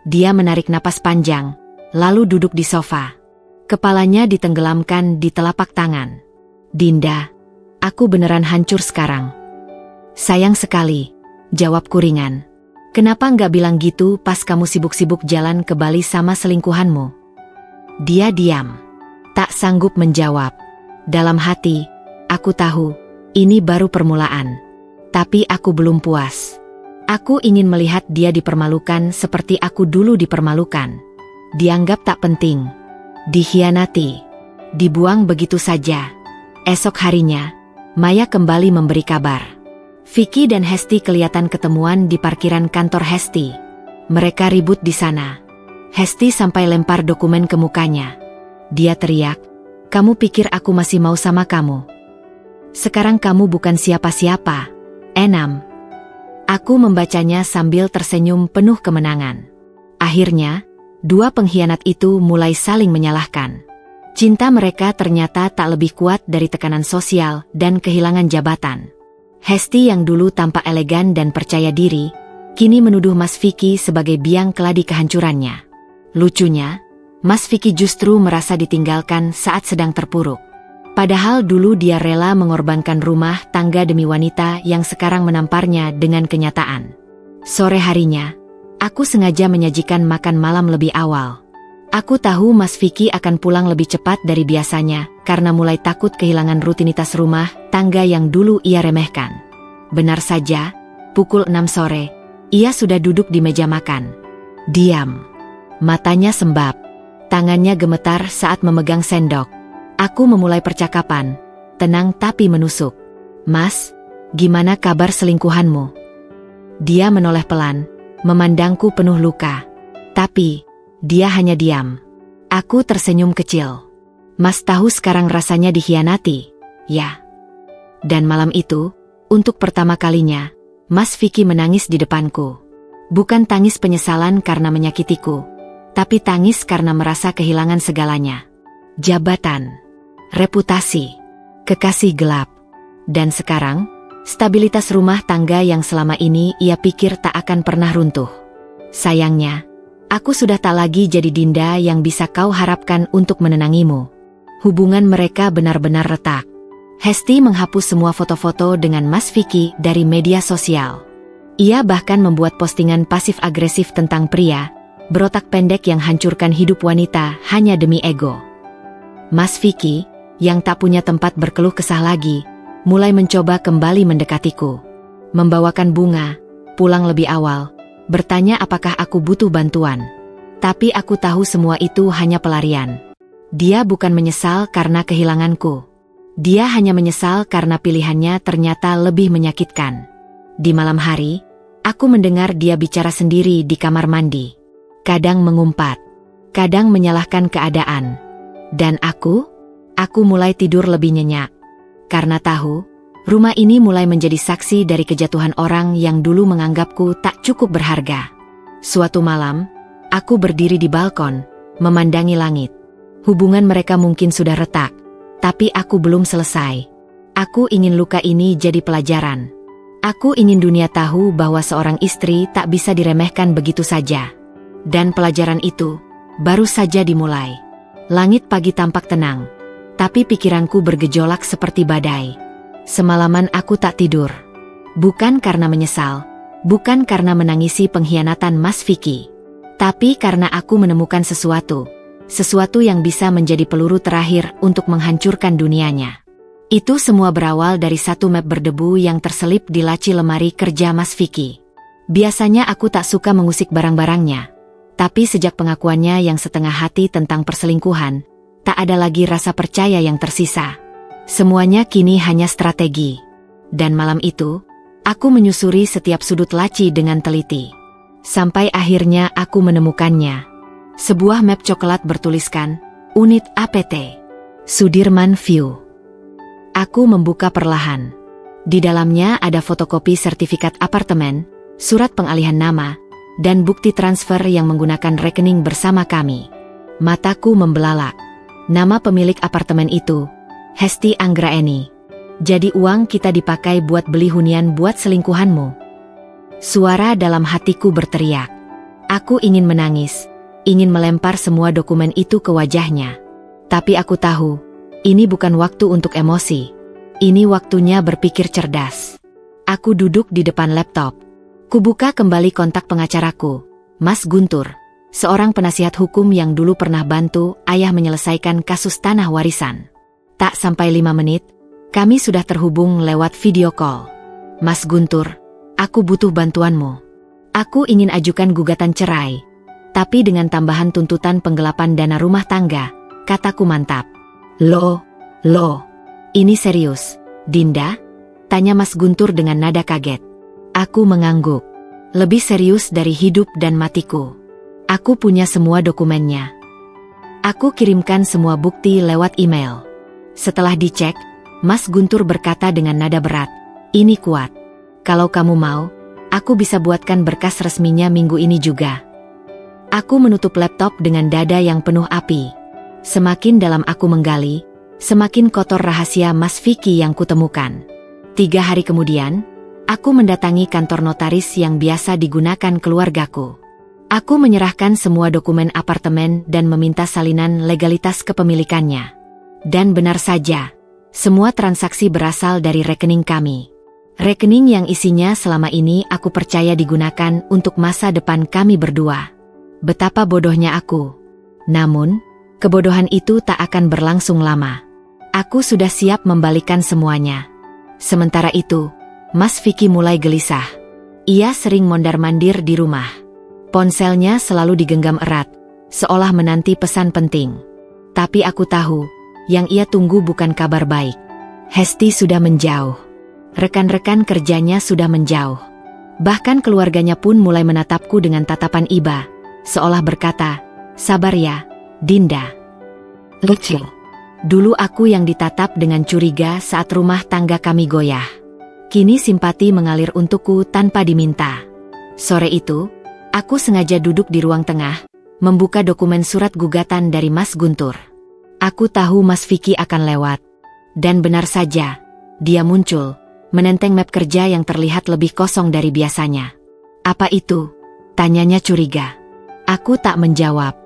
Dia menarik napas panjang, lalu duduk di sofa. Kepalanya ditenggelamkan di telapak tangan. "Dinda, aku beneran hancur sekarang." "Sayang sekali," jawabku ringan. "Kenapa nggak bilang gitu pas kamu sibuk-sibuk jalan ke Bali sama selingkuhanmu?" Dia diam. Tak sanggup menjawab. Dalam hati, aku tahu, ini baru permulaan. Tapi aku belum puas. Aku ingin melihat dia dipermalukan seperti aku dulu dipermalukan. Dianggap tak penting. Dikhianati. Dibuang begitu saja. Esok harinya, Maya kembali memberi kabar. Vicky dan Hesti kelihatan ketemuan di parkiran kantor Hesti. Mereka ribut di sana. Hesti sampai lempar dokumen ke mukanya. Dia teriak, "Kamu pikir aku masih mau sama kamu? Sekarang kamu bukan siapa-siapa, Enam." Aku membacanya sambil tersenyum penuh kemenangan. Akhirnya, dua pengkhianat itu mulai saling menyalahkan. Cinta mereka ternyata tak lebih kuat dari tekanan sosial dan kehilangan jabatan. Hesti yang dulu tampak elegan dan percaya diri, kini menuduh Mas Vicky sebagai biang keladi kehancurannya. Lucunya, Mas Vicky justru merasa ditinggalkan saat sedang terpuruk. Padahal dulu dia rela mengorbankan rumah tangga demi wanita yang sekarang menamparnya dengan kenyataan. Sore harinya, aku sengaja menyajikan makan malam lebih awal. Aku tahu Mas Vicky akan pulang lebih cepat dari biasanya karena mulai takut kehilangan rutinitas rumah tangga yang dulu ia remehkan. Benar saja, pukul 6 sore, ia sudah duduk di meja makan. Diam. Matanya sembab. Tangannya gemetar saat memegang sendok. Aku memulai percakapan, tenang tapi menusuk. "Mas, gimana kabar selingkuhanmu?" Dia menoleh pelan, memandangku penuh luka. Tapi, dia hanya diam. Aku tersenyum kecil. "Mas tahu sekarang rasanya dikhianati, ya?" Dan malam itu, untuk pertama kalinya, Mas Vicky menangis di depanku. Bukan tangis penyesalan karena menyakitiku, tapi tangis karena merasa kehilangan segalanya. Jabatan, reputasi, kekasih gelap. Dan sekarang, stabilitas rumah tangga yang selama ini ia pikir tak akan pernah runtuh. Sayangnya, aku sudah tak lagi jadi Dinda yang bisa kau harapkan untuk menenangimu. Hubungan mereka benar-benar retak. Hesti menghapus semua foto-foto dengan Mas Vicky dari media sosial. Ia bahkan membuat postingan pasif-agresif tentang pria berotak pendek yang hancurkan hidup wanita hanya demi ego. Mas Vicky, yang tak punya tempat berkeluh kesah lagi, mulai mencoba kembali mendekatiku. Membawakan bunga, pulang lebih awal, bertanya apakah aku butuh bantuan. Tapi aku tahu semua itu hanya pelarian. Dia bukan menyesal karena kehilanganku. Dia hanya menyesal karena pilihannya ternyata lebih menyakitkan. Di malam hari, aku mendengar dia bicara sendiri di kamar mandi. Kadang mengumpat, kadang menyalahkan keadaan. Dan aku mulai tidur lebih nyenyak. Karena tahu, rumah ini mulai menjadi saksi dari kejatuhan orang yang dulu menganggapku tak cukup berharga. Suatu malam, aku berdiri di balkon, memandangi langit. Hubungan mereka mungkin sudah retak, tapi aku belum selesai. Aku ingin luka ini jadi pelajaran. Aku ingin dunia tahu bahwa seorang istri tak bisa diremehkan begitu saja. Dan pelajaran itu baru saja dimulai. Langit pagi tampak tenang, tapi pikiranku bergejolak seperti badai. Semalaman aku tak tidur. Bukan karena menyesal, bukan karena menangisi pengkhianatan Mas Vicky, tapi karena aku menemukan sesuatu yang bisa menjadi peluru terakhir untuk menghancurkan dunianya. Itu semua berawal dari satu map berdebu yang terselip di laci lemari kerja Mas Vicky. Biasanya aku tak suka mengusik barang-barangnya. Tapi sejak pengakuannya yang setengah hati tentang perselingkuhan, tak ada lagi rasa percaya yang tersisa. Semuanya kini hanya strategi. Dan malam itu, aku menyusuri setiap sudut laci dengan teliti. Sampai akhirnya aku menemukannya. Sebuah map coklat bertuliskan, Unit APT, Sudirman View. Aku membuka perlahan. Di dalamnya ada fotokopi sertifikat apartemen, surat pengalihan nama, dan bukti transfer yang menggunakan rekening bersama kami. Mataku membelalak. Nama pemilik apartemen itu, Hesti Anggraeni. Jadi uang kita dipakai buat beli hunian buat selingkuhanmu. Suara dalam hatiku berteriak. Aku ingin menangis, ingin melempar semua dokumen itu ke wajahnya. Tapi aku tahu, ini bukan waktu untuk emosi. Ini waktunya berpikir cerdas. Aku duduk di depan laptop. Kubuka kembali kontak pengacaraku, Mas Guntur, seorang penasihat hukum yang dulu pernah bantu ayah menyelesaikan kasus tanah warisan. Tak sampai 5 menit, kami sudah terhubung lewat video call. Mas Guntur, aku butuh bantuanmu. Aku ingin ajukan gugatan cerai. Tapi dengan tambahan tuntutan penggelapan dana rumah tangga, kataku mantap. Loh, ini serius, Dinda? Tanya Mas Guntur dengan nada kaget. Aku mengangguk. Lebih serius dari hidup dan matiku. Aku punya semua dokumennya. Aku kirimkan semua bukti lewat email. Setelah dicek, Mas Guntur berkata dengan nada berat, ini kuat. Kalau kamu mau, aku bisa buatkan berkas resminya minggu ini juga. Aku menutup laptop dengan dada yang penuh api. Semakin dalam aku menggali, semakin kotor rahasia Mas Vicky yang kutemukan. 3 hari kemudian, aku mendatangi kantor notaris yang biasa digunakan keluargaku. Aku menyerahkan semua dokumen apartemen dan meminta salinan legalitas kepemilikannya. Dan benar saja, semua transaksi berasal dari rekening kami. Rekening yang isinya selama ini aku percaya digunakan untuk masa depan kami berdua. Betapa bodohnya aku. Namun, kebodohan itu tak akan berlangsung lama. Aku sudah siap membalikan semuanya. Sementara itu, Mas Vicky mulai gelisah. Ia sering mondar-mandir di rumah. Ponselnya selalu digenggam erat, seolah menanti pesan penting. Tapi aku tahu, yang ia tunggu bukan kabar baik. Hesti sudah menjauh. Rekan-rekan kerjanya sudah menjauh. Bahkan keluarganya pun mulai menatapku dengan tatapan iba, seolah berkata, sabar ya, Dinda. Lucu. Dulu aku yang ditatap dengan curiga saat rumah tangga kami goyah. Kini simpati mengalir untukku tanpa diminta. Sore itu, aku sengaja duduk di ruang tengah, membuka dokumen surat gugatan dari Mas Guntur. Aku tahu Mas Vicky akan lewat. Dan benar saja, dia muncul, menenteng map kerja yang terlihat lebih kosong dari biasanya. Apa itu? Tanyanya curiga. Aku tak menjawab,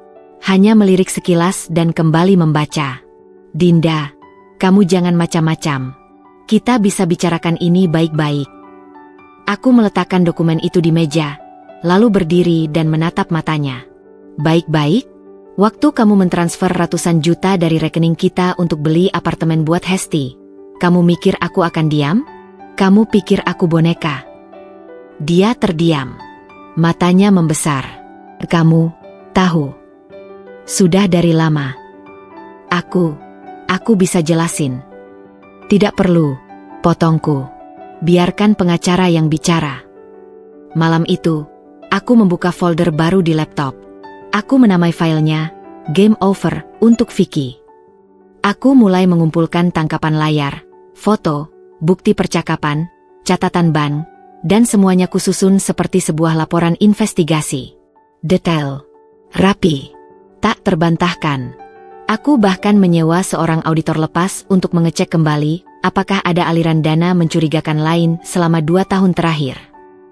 hanya melirik sekilas dan kembali membaca. Dinda, kamu jangan macam-macam. Kita bisa bicarakan ini baik-baik. Aku meletakkan dokumen itu di meja, lalu berdiri dan menatap matanya. Baik-baik? Waktu kamu mentransfer ratusan juta dari rekening kita untuk beli apartemen buat Hesti, kamu mikir aku akan diam? Kamu pikir aku boneka? Dia terdiam. Matanya membesar. Kamu tahu. Sudah dari lama. Aku bisa jelasin. Tidak perlu, potongku. Biarkan pengacara yang bicara. Malam itu, aku membuka folder baru di laptop. Aku menamai filenya, Game Over, untuk Vicky. Aku mulai mengumpulkan tangkapan layar, foto, bukti percakapan, catatan bank, dan semuanya kususun seperti sebuah laporan investigasi. Detail, rapi, tak terbantahkan. Aku bahkan menyewa seorang auditor lepas untuk mengecek kembali apakah ada aliran dana mencurigakan lain selama 2 tahun terakhir.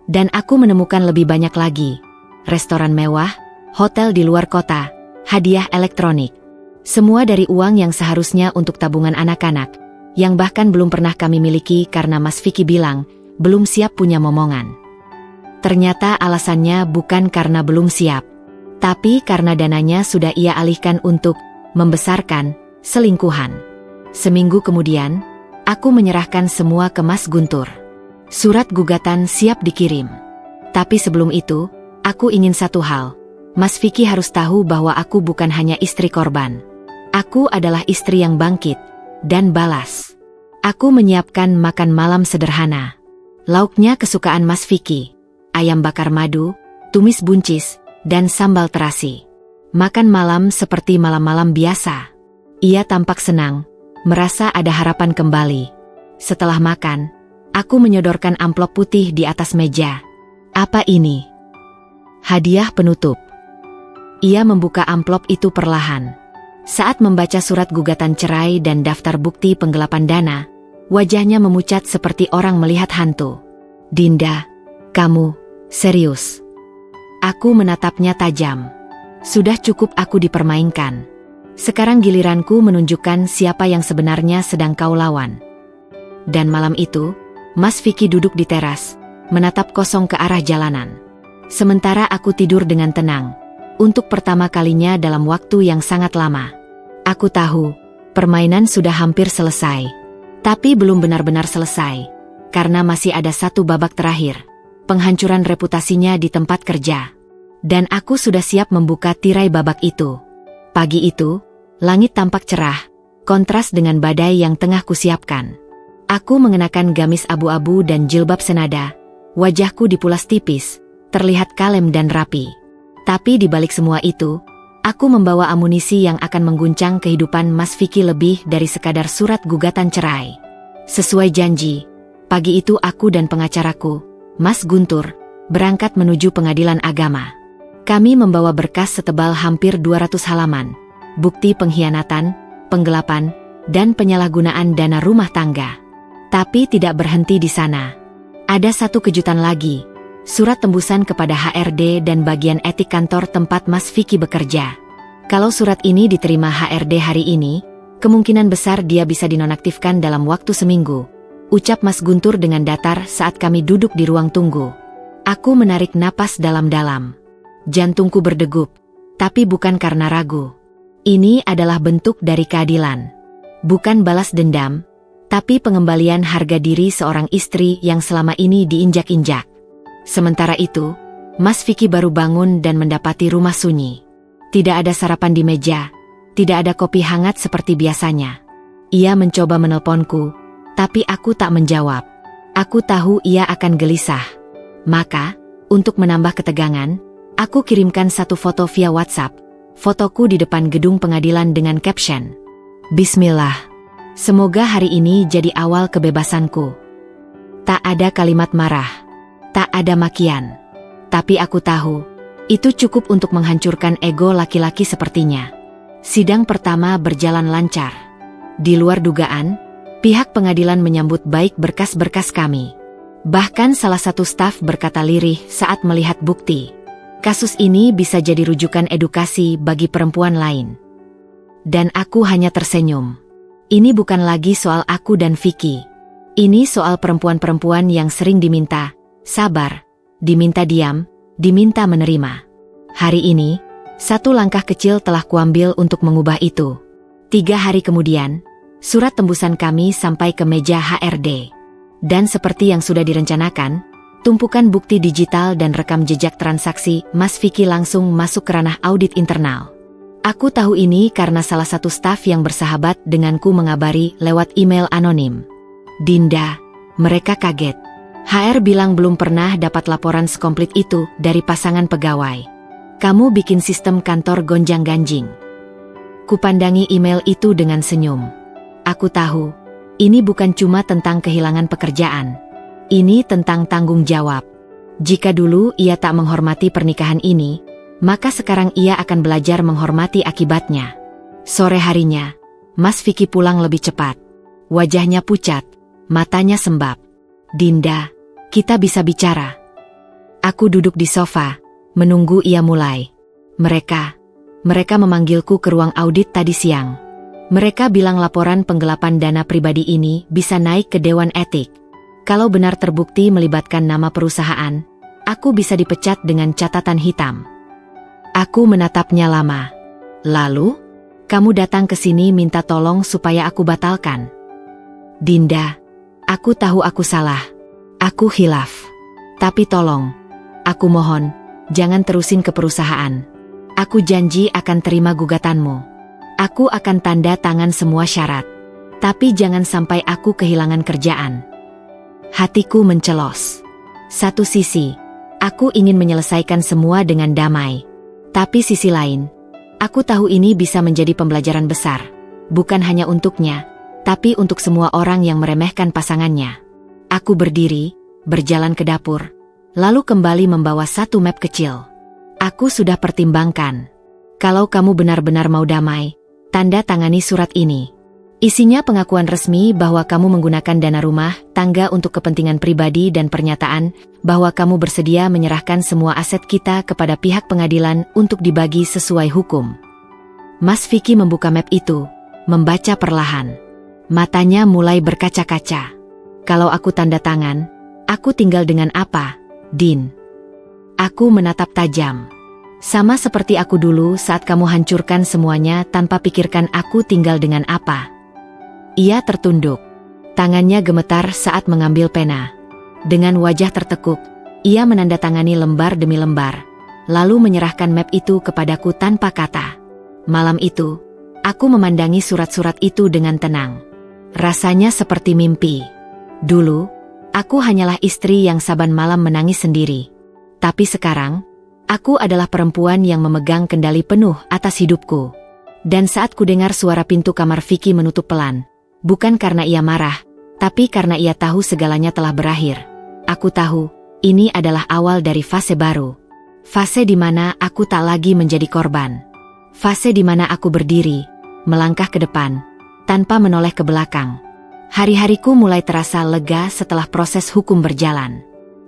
Dan aku menemukan lebih banyak lagi. Restoran mewah, hotel di luar kota, hadiah elektronik. Semua dari uang yang seharusnya untuk tabungan anak-anak, yang bahkan belum pernah kami miliki karena Mas Vicky bilang, belum siap punya momongan. Ternyata alasannya bukan karena belum siap, tapi karena dananya sudah ia alihkan untuk membesarkan selingkuhan. Seminggu kemudian, aku menyerahkan semua ke Mas Guntur. Surat gugatan siap dikirim. Tapi sebelum itu, aku ingin satu hal. Mas Vicky harus tahu bahwa aku bukan hanya istri korban. Aku adalah istri yang bangkit dan balas. Aku menyiapkan makan malam sederhana. Lauknya kesukaan Mas Vicky. Ayam bakar madu, tumis buncis, dan sambal terasi. Makan malam seperti malam-malam biasa. Ia tampak senang, merasa ada harapan kembali. Setelah makan, aku menyodorkan amplop putih di atas meja. Apa ini? Hadiah penutup. Ia membuka amplop itu perlahan. Saat membaca surat gugatan cerai dan daftar bukti penggelapan dana, wajahnya memucat seperti orang melihat hantu. Dinda, kamu serius? Aku menatapnya tajam. Sudah cukup aku dipermainkan. Sekarang giliranku menunjukkan siapa yang sebenarnya sedang kau lawan. Dan malam itu, Mas Vicky duduk di teras, menatap kosong ke arah jalanan. Sementara aku tidur dengan tenang, untuk pertama kalinya dalam waktu yang sangat lama. Aku tahu, permainan sudah hampir selesai. Tapi belum benar-benar selesai. karena masih ada satu babak terakhir, penghancuran reputasinya di tempat kerja. Dan aku sudah siap membuka tirai babak itu. Pagi itu, langit tampak cerah, kontras dengan badai yang tengah kusiapkan. Aku mengenakan gamis abu-abu dan jilbab senada, wajahku dipulas tipis, terlihat kalem dan rapi. Tapi di balik semua itu, aku membawa amunisi yang akan mengguncang kehidupan Mas Vicky lebih dari sekadar surat gugatan cerai. Sesuai janji, pagi itu aku dan pengacaraku, Mas Guntur, berangkat menuju pengadilan agama. Kami membawa berkas setebal hampir 200 halaman, bukti pengkhianatan, penggelapan, dan penyalahgunaan dana rumah tangga. Tapi tidak berhenti di sana. Ada satu kejutan lagi, surat tembusan kepada HRD dan bagian etik kantor tempat Mas Vicky bekerja. Kalau surat ini diterima HRD hari ini, kemungkinan besar dia bisa dinonaktifkan dalam waktu seminggu, ucap Mas Guntur dengan datar saat kami duduk di ruang tunggu. Aku menarik napas dalam-dalam. Jantungku berdegup, tapi bukan karena ragu. Ini adalah bentuk dari keadilan. Bukan balas dendam, tapi pengembalian harga diri seorang istri yang selama ini diinjak-injak. Sementara itu, Mas Vicky baru bangun dan mendapati rumah sunyi. Tidak ada sarapan di meja, tidak ada kopi hangat seperti biasanya. Ia mencoba menelponku, tapi aku tak menjawab. Aku tahu ia akan gelisah. Maka, untuk menambah ketegangan, aku kirimkan satu foto via WhatsApp, fotoku di depan gedung pengadilan dengan caption, "Bismillah. Semoga hari ini jadi awal kebebasanku." Tak ada kalimat marah, tak ada makian. Tapi aku tahu, itu cukup untuk menghancurkan ego laki-laki sepertinya. Sidang pertama berjalan lancar. Di luar dugaan, pihak pengadilan menyambut baik berkas-berkas kami. Bahkan salah satu staf berkata lirih saat melihat bukti. Kasus ini bisa jadi rujukan edukasi bagi perempuan lain. Dan aku hanya tersenyum. Ini bukan lagi soal aku dan Vicky. Ini soal perempuan-perempuan yang sering diminta sabar, diminta diam, diminta menerima. Hari ini, satu langkah kecil telah kuambil untuk mengubah itu. 3 hari kemudian, surat tembusan kami sampai ke meja HRD. Dan seperti yang sudah direncanakan, tumpukan bukti digital dan rekam jejak transaksi Mas Vicky langsung masuk ke ranah audit internal. Aku tahu ini karena salah satu staf yang bersahabat denganku mengabari lewat email anonim. "Dinda, mereka kaget. HR bilang belum pernah dapat laporan sekomplit itu dari pasangan pegawai. Kamu bikin sistem kantor gonjang-ganjing." Kupandangi email itu dengan senyum. Aku tahu, ini bukan cuma tentang kehilangan pekerjaan. Ini tentang tanggung jawab. Jika dulu ia tak menghormati pernikahan ini, maka sekarang ia akan belajar menghormati akibatnya. Sore harinya, Mas Vicky pulang lebih cepat. Wajahnya pucat, matanya sembab. "Dinda, kita bisa bicara." Aku duduk di sofa, menunggu ia mulai. Mereka memanggilku ke ruang audit tadi siang. Mereka bilang laporan penggelapan dana pribadi ini bisa naik ke Dewan Etik. Kalau benar terbukti melibatkan nama perusahaan, aku bisa dipecat dengan catatan hitam. Aku menatapnya lama. "Lalu, kamu datang ke sini minta tolong supaya aku batalkan?" "Dinda, aku tahu aku salah. Aku khilaf. Tapi tolong, aku mohon, jangan terusin ke perusahaan. Aku janji akan terima gugatanmu. Aku akan tanda tangan semua syarat. Tapi jangan sampai aku kehilangan kerjaan." Hatiku mencelos. Satu sisi, aku ingin menyelesaikan semua dengan damai. Tapi sisi lain, aku tahu ini bisa menjadi pembelajaran besar. Bukan hanya untuknya, tapi untuk semua orang yang meremehkan pasangannya. Aku berdiri, berjalan ke dapur, lalu kembali membawa satu map kecil. "Aku sudah pertimbangkan. Kalau kamu benar-benar mau damai, tanda tangani surat ini. Isinya pengakuan resmi bahwa kamu menggunakan dana rumah tangga untuk kepentingan pribadi dan pernyataan bahwa kamu bersedia menyerahkan semua aset kita kepada pihak pengadilan untuk dibagi sesuai hukum." Mas Vicky membuka map itu, membaca perlahan. Matanya mulai berkaca-kaca. "Kalau aku tanda tangan, aku tinggal dengan apa, Din?" Aku menatap tajam. "Sama seperti aku dulu saat kamu hancurkan semuanya tanpa pikirkan aku tinggal dengan apa." Ia tertunduk. Tangannya gemetar saat mengambil pena. Dengan wajah tertekuk, ia menandatangani lembar demi lembar, lalu menyerahkan map itu kepadaku tanpa kata. Malam itu, aku memandangi surat-surat itu dengan tenang. Rasanya seperti mimpi. Dulu, aku hanyalah istri yang saban malam menangis sendiri. Tapi sekarang, aku adalah perempuan yang memegang kendali penuh atas hidupku. Dan saat kudengar suara pintu kamar Vicky menutup pelan, bukan karena ia marah, tapi karena ia tahu segalanya telah berakhir. Aku tahu, ini adalah awal dari fase baru. Fase di mana aku tak lagi menjadi korban. Fase di mana aku berdiri, melangkah ke depan, tanpa menoleh ke belakang. Hari-hariku mulai terasa lega setelah proses hukum berjalan.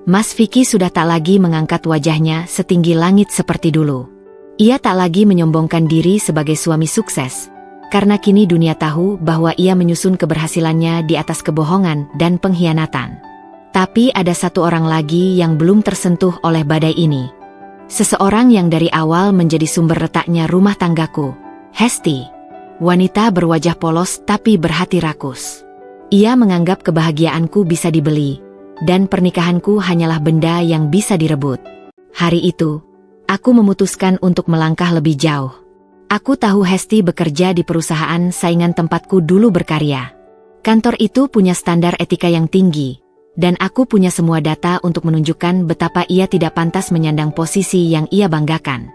Mas Vicky sudah tak lagi mengangkat wajahnya setinggi langit seperti dulu. Ia tak lagi menyombongkan diri sebagai suami sukses, karena kini dunia tahu bahwa ia menyusun keberhasilannya di atas kebohongan dan pengkhianatan. Tapi ada satu orang lagi yang belum tersentuh oleh badai ini. Seseorang yang dari awal menjadi sumber retaknya rumah tanggaku, Hesti. Wanita berwajah polos tapi berhati rakus. Ia menganggap kebahagiaanku bisa dibeli, dan pernikahanku hanyalah benda yang bisa direbut. Hari itu, aku memutuskan untuk melangkah lebih jauh. Aku tahu Hesti bekerja di perusahaan saingan tempatku dulu berkarya. Kantor itu punya standar etika yang tinggi, dan aku punya semua data untuk menunjukkan betapa ia tidak pantas menyandang posisi yang ia banggakan.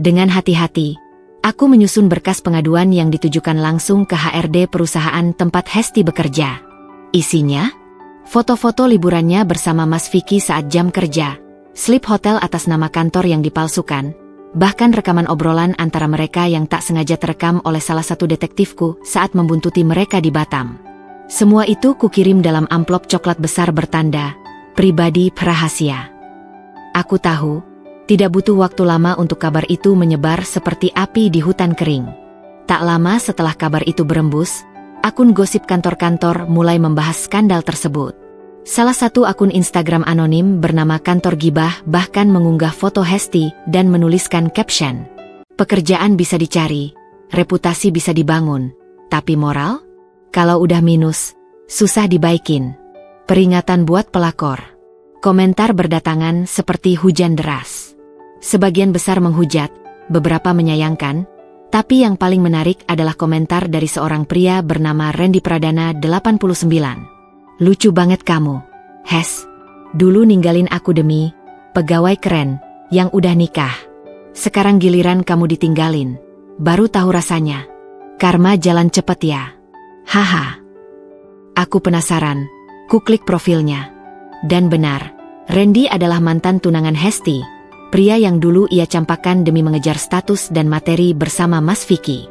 Dengan hati-hati, aku menyusun berkas pengaduan yang ditujukan langsung ke HRD perusahaan tempat Hesti bekerja. Isinya, foto-foto liburannya bersama Mas Vicky saat jam kerja, slip hotel atas nama kantor yang dipalsukan, bahkan rekaman obrolan antara mereka yang tak sengaja terekam oleh salah satu detektifku saat membuntuti mereka di Batam. Semua itu kukirim dalam amplop coklat besar bertanda, pribadi rahasia. Aku tahu, tidak butuh waktu lama untuk kabar itu menyebar seperti api di hutan kering. Tak lama setelah kabar itu berembus, akun gosip kantor-kantor mulai membahas skandal tersebut. Salah satu akun Instagram anonim bernama Kantor Gibah bahkan mengunggah foto Hesti dan menuliskan caption, "Pekerjaan bisa dicari, reputasi bisa dibangun, tapi moral? Kalau udah minus, susah dibaikin. Peringatan buat pelakor." Komentar berdatangan seperti hujan deras. Sebagian besar menghujat, beberapa menyayangkan, tapi yang paling menarik adalah komentar dari seorang pria bernama Randy Pradana 89. "Lucu banget kamu, Hes. Dulu ninggalin aku demi pegawai keren yang udah nikah. Sekarang giliran kamu ditinggalin. Baru tahu rasanya. Karma jalan cepet ya. Haha." Aku penasaran, ku klik profilnya. Dan benar, Randy adalah mantan tunangan Hesti, pria yang dulu ia campakkan demi mengejar status dan materi bersama Mas Vicky.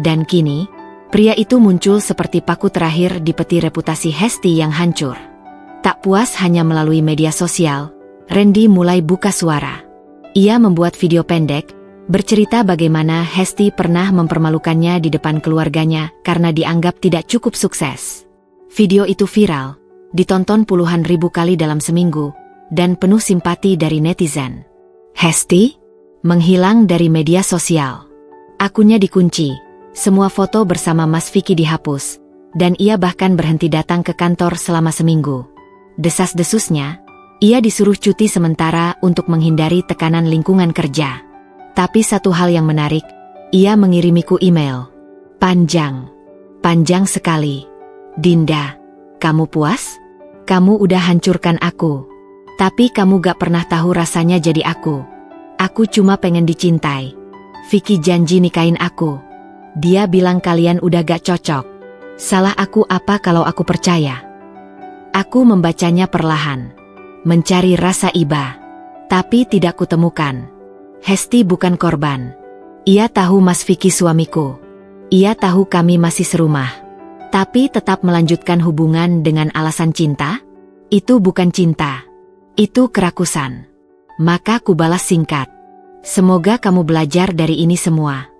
Dan kini, pria itu muncul seperti paku terakhir di peti reputasi Hesti yang hancur. Tak puas hanya melalui media sosial, Randy mulai buka suara. Ia membuat video pendek, bercerita bagaimana Hesti pernah mempermalukannya di depan keluarganya karena dianggap tidak cukup sukses. Video itu viral, ditonton puluhan ribu kali dalam seminggu, dan penuh simpati dari netizen. Hesti menghilang dari media sosial. Akunnya dikunci. Semua foto bersama Mas Vicky dihapus, dan ia bahkan berhenti datang ke kantor selama seminggu. Desas-desusnya, ia disuruh cuti sementara untuk menghindari tekanan lingkungan kerja. Tapi satu hal yang menarik, ia mengirimiku email. Panjang sekali. "Dinda, kamu puas? Kamu udah hancurkan aku. Tapi kamu gak pernah tahu rasanya jadi aku. Aku cuma pengen dicintai. Vicky janji nikahin aku. Dia bilang kalian udah gak cocok. Salah aku apa kalau aku percaya?" Aku membacanya perlahan, mencari rasa iba, tapi tidak kutemukan. Hesti bukan korban. Ia tahu Mas Vicky suamiku. Ia tahu kami masih serumah. Tapi tetap melanjutkan hubungan dengan alasan cinta? Itu bukan cinta. Itu kerakusan. Maka ku balas singkat. "Semoga kamu belajar dari ini semua.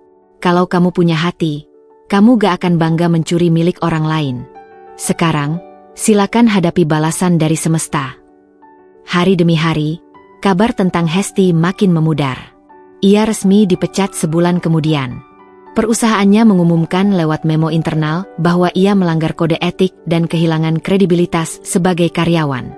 Kalau kamu punya hati, kamu gak akan bangga mencuri milik orang lain. Sekarang, silakan hadapi balasan dari semesta." Hari demi hari, kabar tentang Hesti makin memudar. Ia resmi dipecat sebulan kemudian. Perusahaannya mengumumkan lewat memo internal bahwa ia melanggar kode etik dan kehilangan kredibilitas sebagai karyawan.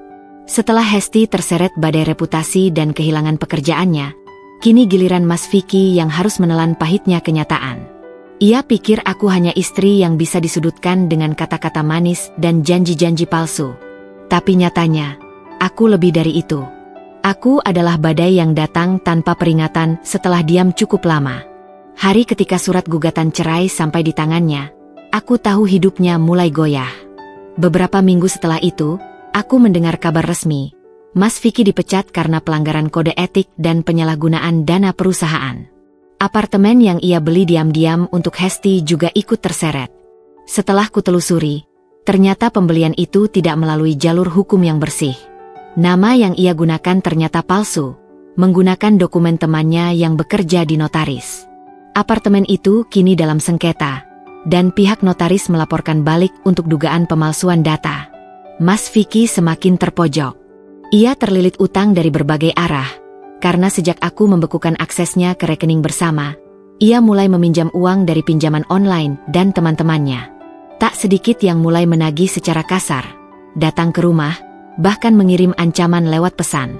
Setelah Hesti terseret badai reputasi dan kehilangan pekerjaannya, kini giliran Mas Vicky yang harus menelan pahitnya kenyataan. Ia pikir aku hanya istri yang bisa disudutkan dengan kata-kata manis dan janji-janji palsu. Tapi nyatanya, aku lebih dari itu. Aku adalah badai yang datang tanpa peringatan setelah diam cukup lama. Hari ketika surat gugatan cerai sampai di tangannya, aku tahu hidupnya mulai goyah. Beberapa minggu setelah itu, aku mendengar kabar resmi. Mas Vicky dipecat karena pelanggaran kode etik dan penyalahgunaan dana perusahaan. Apartemen yang ia beli diam-diam untuk Hesti juga ikut terseret. Setelah kutelusuri, ternyata pembelian itu tidak melalui jalur hukum yang bersih. Nama yang ia gunakan ternyata palsu, menggunakan dokumen temannya yang bekerja di notaris. Apartemen itu kini dalam sengketa, dan pihak notaris melaporkan balik untuk dugaan pemalsuan data. Mas Vicky semakin terpojok. Ia terlilit utang dari berbagai arah, karena sejak aku membekukan aksesnya ke rekening bersama, ia mulai meminjam uang dari pinjaman online dan teman-temannya. Tak sedikit yang mulai menagih secara kasar, datang ke rumah, bahkan mengirim ancaman lewat pesan.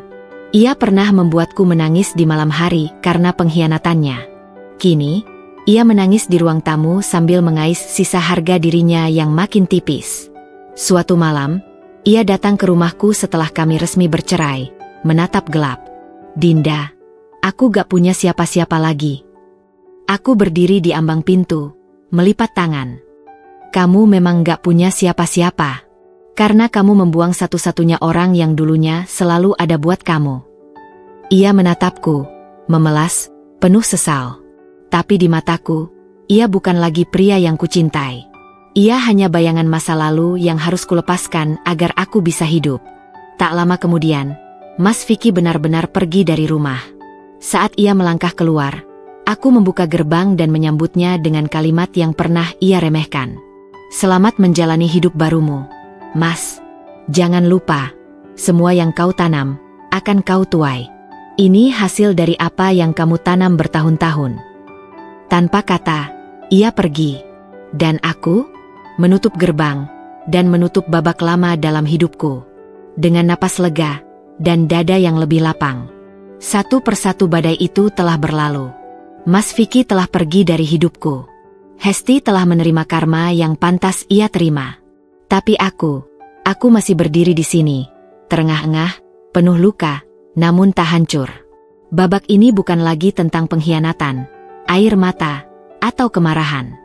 Ia pernah membuatku menangis di malam hari karena pengkhianatannya. Kini, ia menangis di ruang tamu sambil mengais sisa harga dirinya yang makin tipis. Suatu malam, ia datang ke rumahku setelah kami resmi bercerai, menatap gelap. "Dinda, aku gak punya siapa-siapa lagi." Aku berdiri di ambang pintu, melipat tangan. "Kamu memang gak punya siapa-siapa. Karena kamu membuang satu-satunya orang yang dulunya selalu ada buat kamu." Ia menatapku, memelas, penuh sesal. Tapi di mataku, ia bukan lagi pria yang kucintai. Ia hanya bayangan masa lalu yang harus kulepaskan agar aku bisa hidup. Tak lama kemudian, Mas Vicky benar-benar pergi dari rumah. Saat ia melangkah keluar, aku membuka gerbang dan menyambutnya dengan kalimat yang pernah ia remehkan. "Selamat menjalani hidup barumu, Mas. Jangan lupa, semua yang kau tanam, akan kau tuai. Ini hasil dari apa yang kamu tanam bertahun-tahun." Tanpa kata, ia pergi. Dan aku menutup gerbang dan menutup babak lama dalam hidupku. Dengan napas lega dan dada yang lebih lapang. Satu persatu badai itu telah berlalu. Mas Vicky telah pergi dari hidupku. Hesti telah menerima karma yang pantas ia terima. Tapi aku masih berdiri di sini, terengah-engah, penuh luka, namun tak hancur. Babak ini bukan lagi tentang pengkhianatan, air mata, atau kemarahan.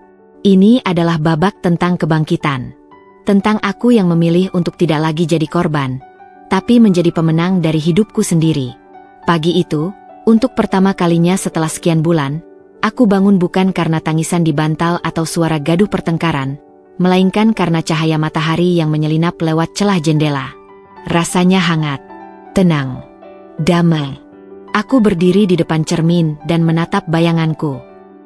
Ini adalah babak tentang kebangkitan. Tentang aku yang memilih untuk tidak lagi jadi korban, tapi menjadi pemenang dari hidupku sendiri. Pagi itu, untuk pertama kalinya setelah sekian bulan, aku bangun bukan karena tangisan di bantal atau suara gaduh pertengkaran, melainkan karena cahaya matahari yang menyelinap lewat celah jendela. Rasanya hangat, tenang, damai. Aku berdiri di depan cermin dan menatap bayanganku.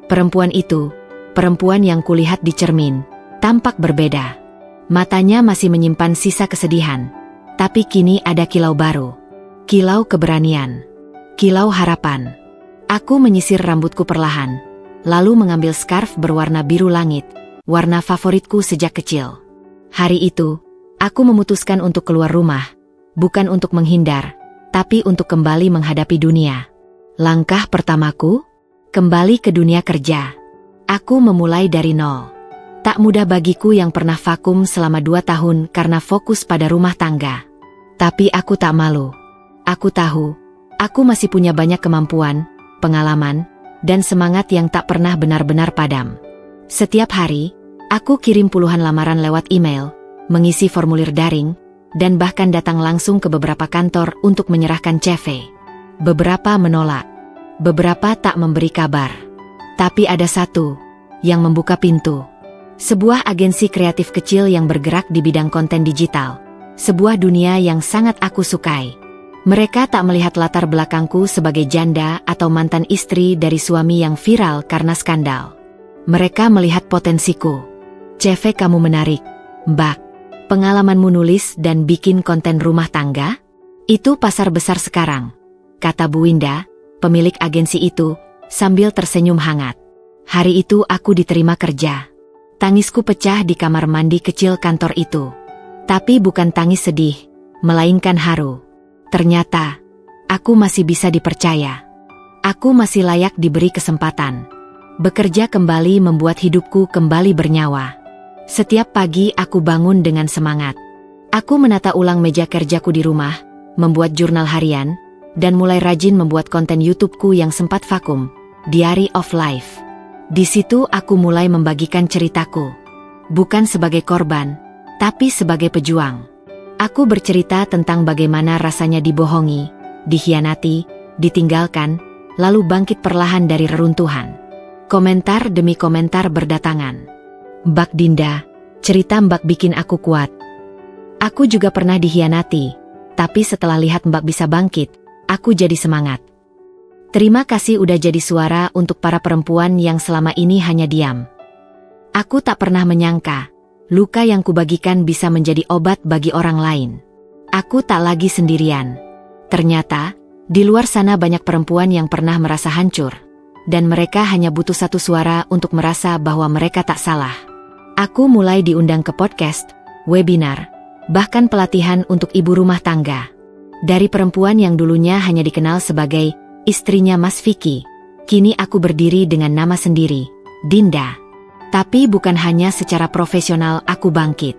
Perempuan itu, perempuan yang kulihat di cermin, tampak berbeda. Matanya masih menyimpan sisa kesedihan, tapi kini ada kilau baru. Kilau keberanian. Kilau harapan. Aku menyisir rambutku perlahan, lalu mengambil skarf berwarna biru langit, warna favoritku sejak kecil. Hari itu, aku memutuskan untuk keluar rumah, bukan untuk menghindar, tapi untuk kembali menghadapi dunia. Langkah pertamaku, kembali ke dunia kerja. Aku memulai dari nol. Tak mudah bagiku yang pernah vakum selama 2 tahun karena fokus pada rumah tangga. Tapi aku tak malu. Aku tahu, aku masih punya banyak kemampuan, pengalaman, dan semangat yang tak pernah benar-benar padam. Setiap hari, aku kirim puluhan lamaran lewat email, mengisi formulir daring, dan bahkan datang langsung ke beberapa kantor untuk menyerahkan CV. Beberapa menolak, beberapa tak memberi kabar. Tapi ada satu yang membuka pintu. Sebuah agensi kreatif kecil yang bergerak di bidang konten digital. Sebuah dunia yang sangat aku sukai. Mereka tak melihat latar belakangku sebagai janda atau mantan istri dari suami yang viral karena skandal. Mereka melihat potensiku. "CV kamu menarik, Mbak. Pengalamanmu nulis dan bikin konten rumah tangga? Itu pasar besar sekarang," kata Bu Winda, pemilik agensi itu, sambil tersenyum hangat. Hari itu aku diterima kerja. Tangisku pecah di kamar mandi kecil kantor itu. Tapi bukan tangis sedih, melainkan haru. Ternyata, aku masih bisa dipercaya. Aku masih layak diberi kesempatan. Bekerja kembali membuat hidupku kembali bernyawa. Setiap pagi aku bangun dengan semangat. Aku menata ulang meja kerjaku di rumah, membuat jurnal harian, dan mulai rajin membuat konten YouTube-ku yang sempat vakum, Diary of Life. Di situ aku mulai membagikan ceritaku. Bukan sebagai korban, tapi sebagai pejuang. Aku bercerita tentang bagaimana rasanya dibohongi, dikhianati, ditinggalkan, lalu bangkit perlahan dari reruntuhan. Komentar demi komentar berdatangan. Mbak Dinda, cerita Mbak bikin aku kuat. Aku juga pernah dikhianati, tapi setelah lihat Mbak bisa bangkit, aku jadi semangat. Terima kasih udah jadi suara untuk para perempuan yang selama ini hanya diam. Aku tak pernah menyangka, luka yang kubagikan bisa menjadi obat bagi orang lain. Aku tak lagi sendirian. Ternyata, di luar sana banyak perempuan yang pernah merasa hancur. Dan mereka hanya butuh satu suara untuk merasa bahwa mereka tak salah. Aku mulai diundang ke podcast, webinar, bahkan pelatihan untuk ibu rumah tangga. Dari perempuan yang dulunya hanya dikenal sebagai istrinya Mas Vicky, kini aku berdiri dengan nama sendiri, Dinda. Tapi bukan hanya secara profesional aku bangkit.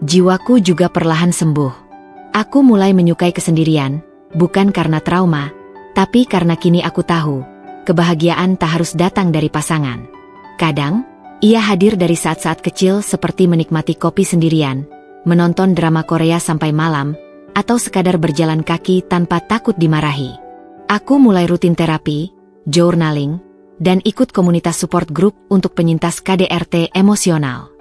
Jiwaku juga perlahan sembuh. Aku mulai menyukai kesendirian, bukan karena trauma, tapi karena kini aku tahu, kebahagiaan tak harus datang dari pasangan. Kadang, ia hadir dari saat-saat kecil seperti menikmati kopi sendirian, menonton drama Korea sampai malam, atau sekadar berjalan kaki tanpa takut dimarahi. Aku mulai rutin terapi, journaling, dan ikut komunitas support group untuk penyintas KDRT emosional.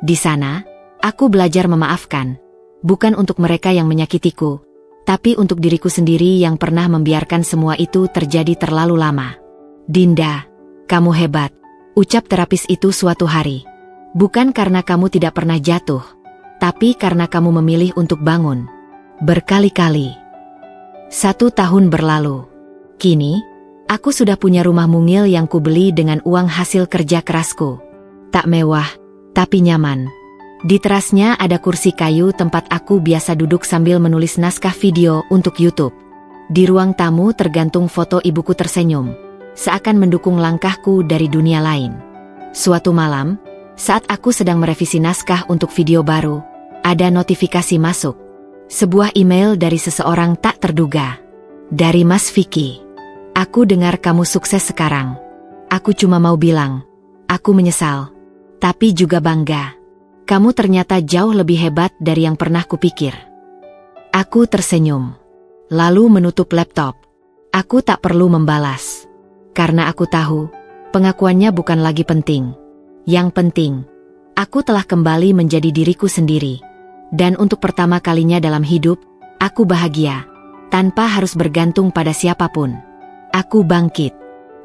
Di sana, aku belajar memaafkan, bukan untuk mereka yang menyakitiku, tapi untuk diriku sendiri yang pernah membiarkan semua itu terjadi terlalu lama. Dinda, kamu hebat, ucap terapis itu suatu hari. Bukan karena kamu tidak pernah jatuh, tapi karena kamu memilih untuk bangun. Berkali-kali. 1 tahun berlalu. Kini, aku sudah punya rumah mungil yang kubeli dengan uang hasil kerja kerasku. Tak mewah, tapi nyaman. Di terasnya ada kursi kayu tempat aku biasa duduk sambil menulis naskah video untuk YouTube. Di ruang tamu tergantung foto ibuku tersenyum, seakan mendukung langkahku dari dunia lain. Suatu malam, saat aku sedang merevisi naskah untuk video baru, ada notifikasi masuk. Sebuah email dari seseorang tak terduga. Dari Mas Vicky. Aku dengar kamu sukses sekarang. Aku cuma mau bilang, aku menyesal, tapi juga bangga. Kamu ternyata jauh lebih hebat dari yang pernah kupikir. Aku tersenyum, lalu menutup laptop. Aku tak perlu membalas, karena aku tahu, pengakuannya bukan lagi penting. Yang penting, aku telah kembali menjadi diriku sendiri. Dan untuk pertama kalinya dalam hidup, aku bahagia, tanpa harus bergantung pada siapapun. Aku bangkit.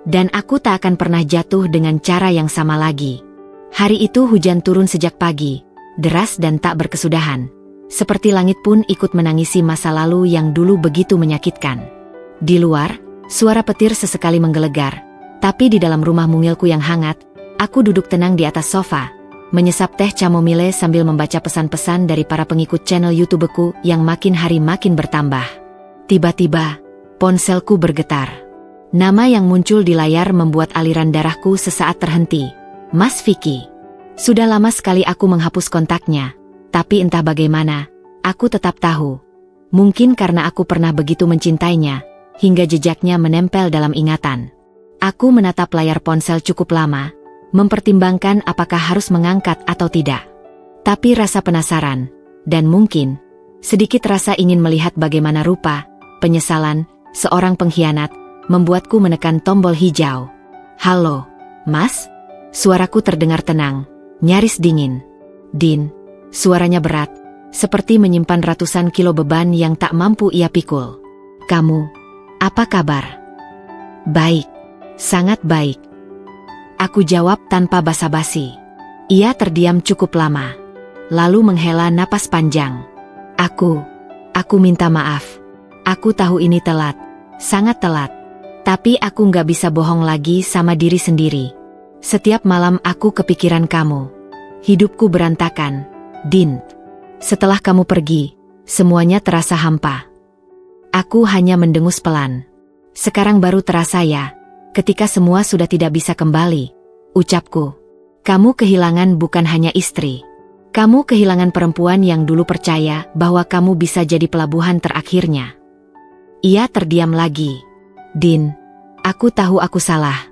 Dan aku tak akan pernah jatuh dengan cara yang sama lagi. Hari itu hujan turun sejak pagi, deras dan tak berkesudahan. Seperti langit pun ikut menangisi masa lalu yang dulu begitu menyakitkan. Di luar, suara petir sesekali menggelegar. Tapi di dalam rumah mungilku yang hangat, aku duduk tenang di atas sofa, menyesap teh chamomile sambil membaca pesan-pesan dari para pengikut channel YouTubeku yang makin hari makin bertambah. Tiba-tiba, ponselku bergetar. Nama yang muncul di layar membuat aliran darahku sesaat terhenti. Mas Vicky. Sudah lama sekali aku menghapus kontaknya, tapi entah bagaimana, aku tetap tahu. Mungkin karena aku pernah begitu mencintainya, hingga jejaknya menempel dalam ingatan. Aku menatap layar ponsel cukup lama, mempertimbangkan apakah harus mengangkat atau tidak. Tapi rasa penasaran, dan mungkin, sedikit rasa ingin melihat bagaimana rupa, penyesalan, seorang pengkhianat, membuatku menekan tombol hijau. Halo, Mas? Suaraku terdengar tenang, nyaris dingin. Din, suaranya berat, seperti menyimpan ratusan kilo beban yang tak mampu ia pikul. Kamu, apa kabar? Baik, sangat baik. Aku jawab tanpa basa-basi. Ia terdiam cukup lama, lalu menghela napas panjang. Aku minta maaf. Aku tahu ini telat, sangat telat. Tapi aku nggak bisa bohong lagi sama diri sendiri. Setiap malam aku kepikiran kamu. Hidupku berantakan, Din. Setelah kamu pergi, semuanya terasa hampa. Aku hanya mendengus pelan. Sekarang baru terasa ya, ketika semua sudah tidak bisa kembali. Ucapku, kamu kehilangan bukan hanya istri. Kamu kehilangan perempuan yang dulu percaya bahwa kamu bisa jadi pelabuhan terakhirnya. Ia terdiam lagi. Din, aku tahu aku salah.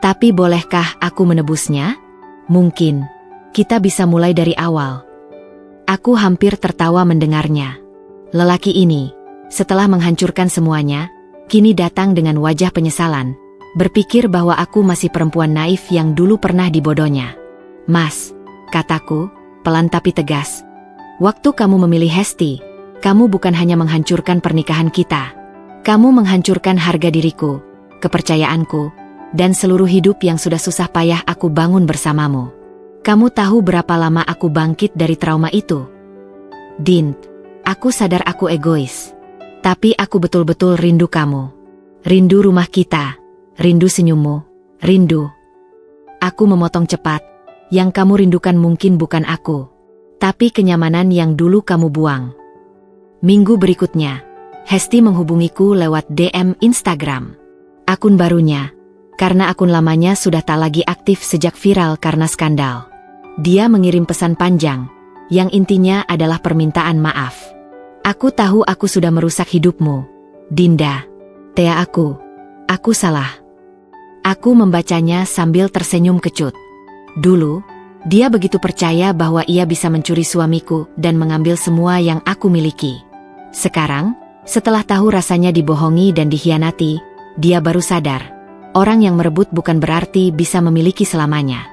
Tapi bolehkah aku menebusnya? Mungkin kita bisa mulai dari awal. Aku hampir tertawa mendengarnya. Lelaki ini, setelah menghancurkan semuanya, kini datang dengan wajah penyesalan, berpikir bahwa aku masih perempuan naif yang dulu pernah dibodohnya. Mas, kataku, pelan tapi tegas. Waktu kamu memilih Hesti, kamu bukan hanya menghancurkan pernikahan kita. Kamu menghancurkan harga diriku, kepercayaanku, dan seluruh hidup yang sudah susah payah aku bangun bersamamu. Kamu tahu berapa lama aku bangkit dari trauma itu? Din, aku sadar aku egois. Tapi aku betul-betul rindu kamu. Rindu rumah kita. Rindu senyummu. Rindu. Aku memotong cepat. Yang kamu rindukan mungkin bukan aku, tapi kenyamanan yang dulu kamu buang. Minggu berikutnya, Hesti menghubungiku lewat DM Instagram. Akun barunya, karena akun lamanya sudah tak lagi aktif sejak viral karena skandal. Dia mengirim pesan panjang, yang intinya adalah permintaan maaf. Aku tahu aku sudah merusak hidupmu, Dinda. Tea aku salah. Aku membacanya sambil tersenyum kecut. Dulu, dia begitu percaya bahwa ia bisa mencuri suamiku dan mengambil semua yang aku miliki. Sekarang, setelah tahu rasanya dibohongi dan dikhianati, dia baru sadar. Orang yang merebut bukan berarti bisa memiliki selamanya.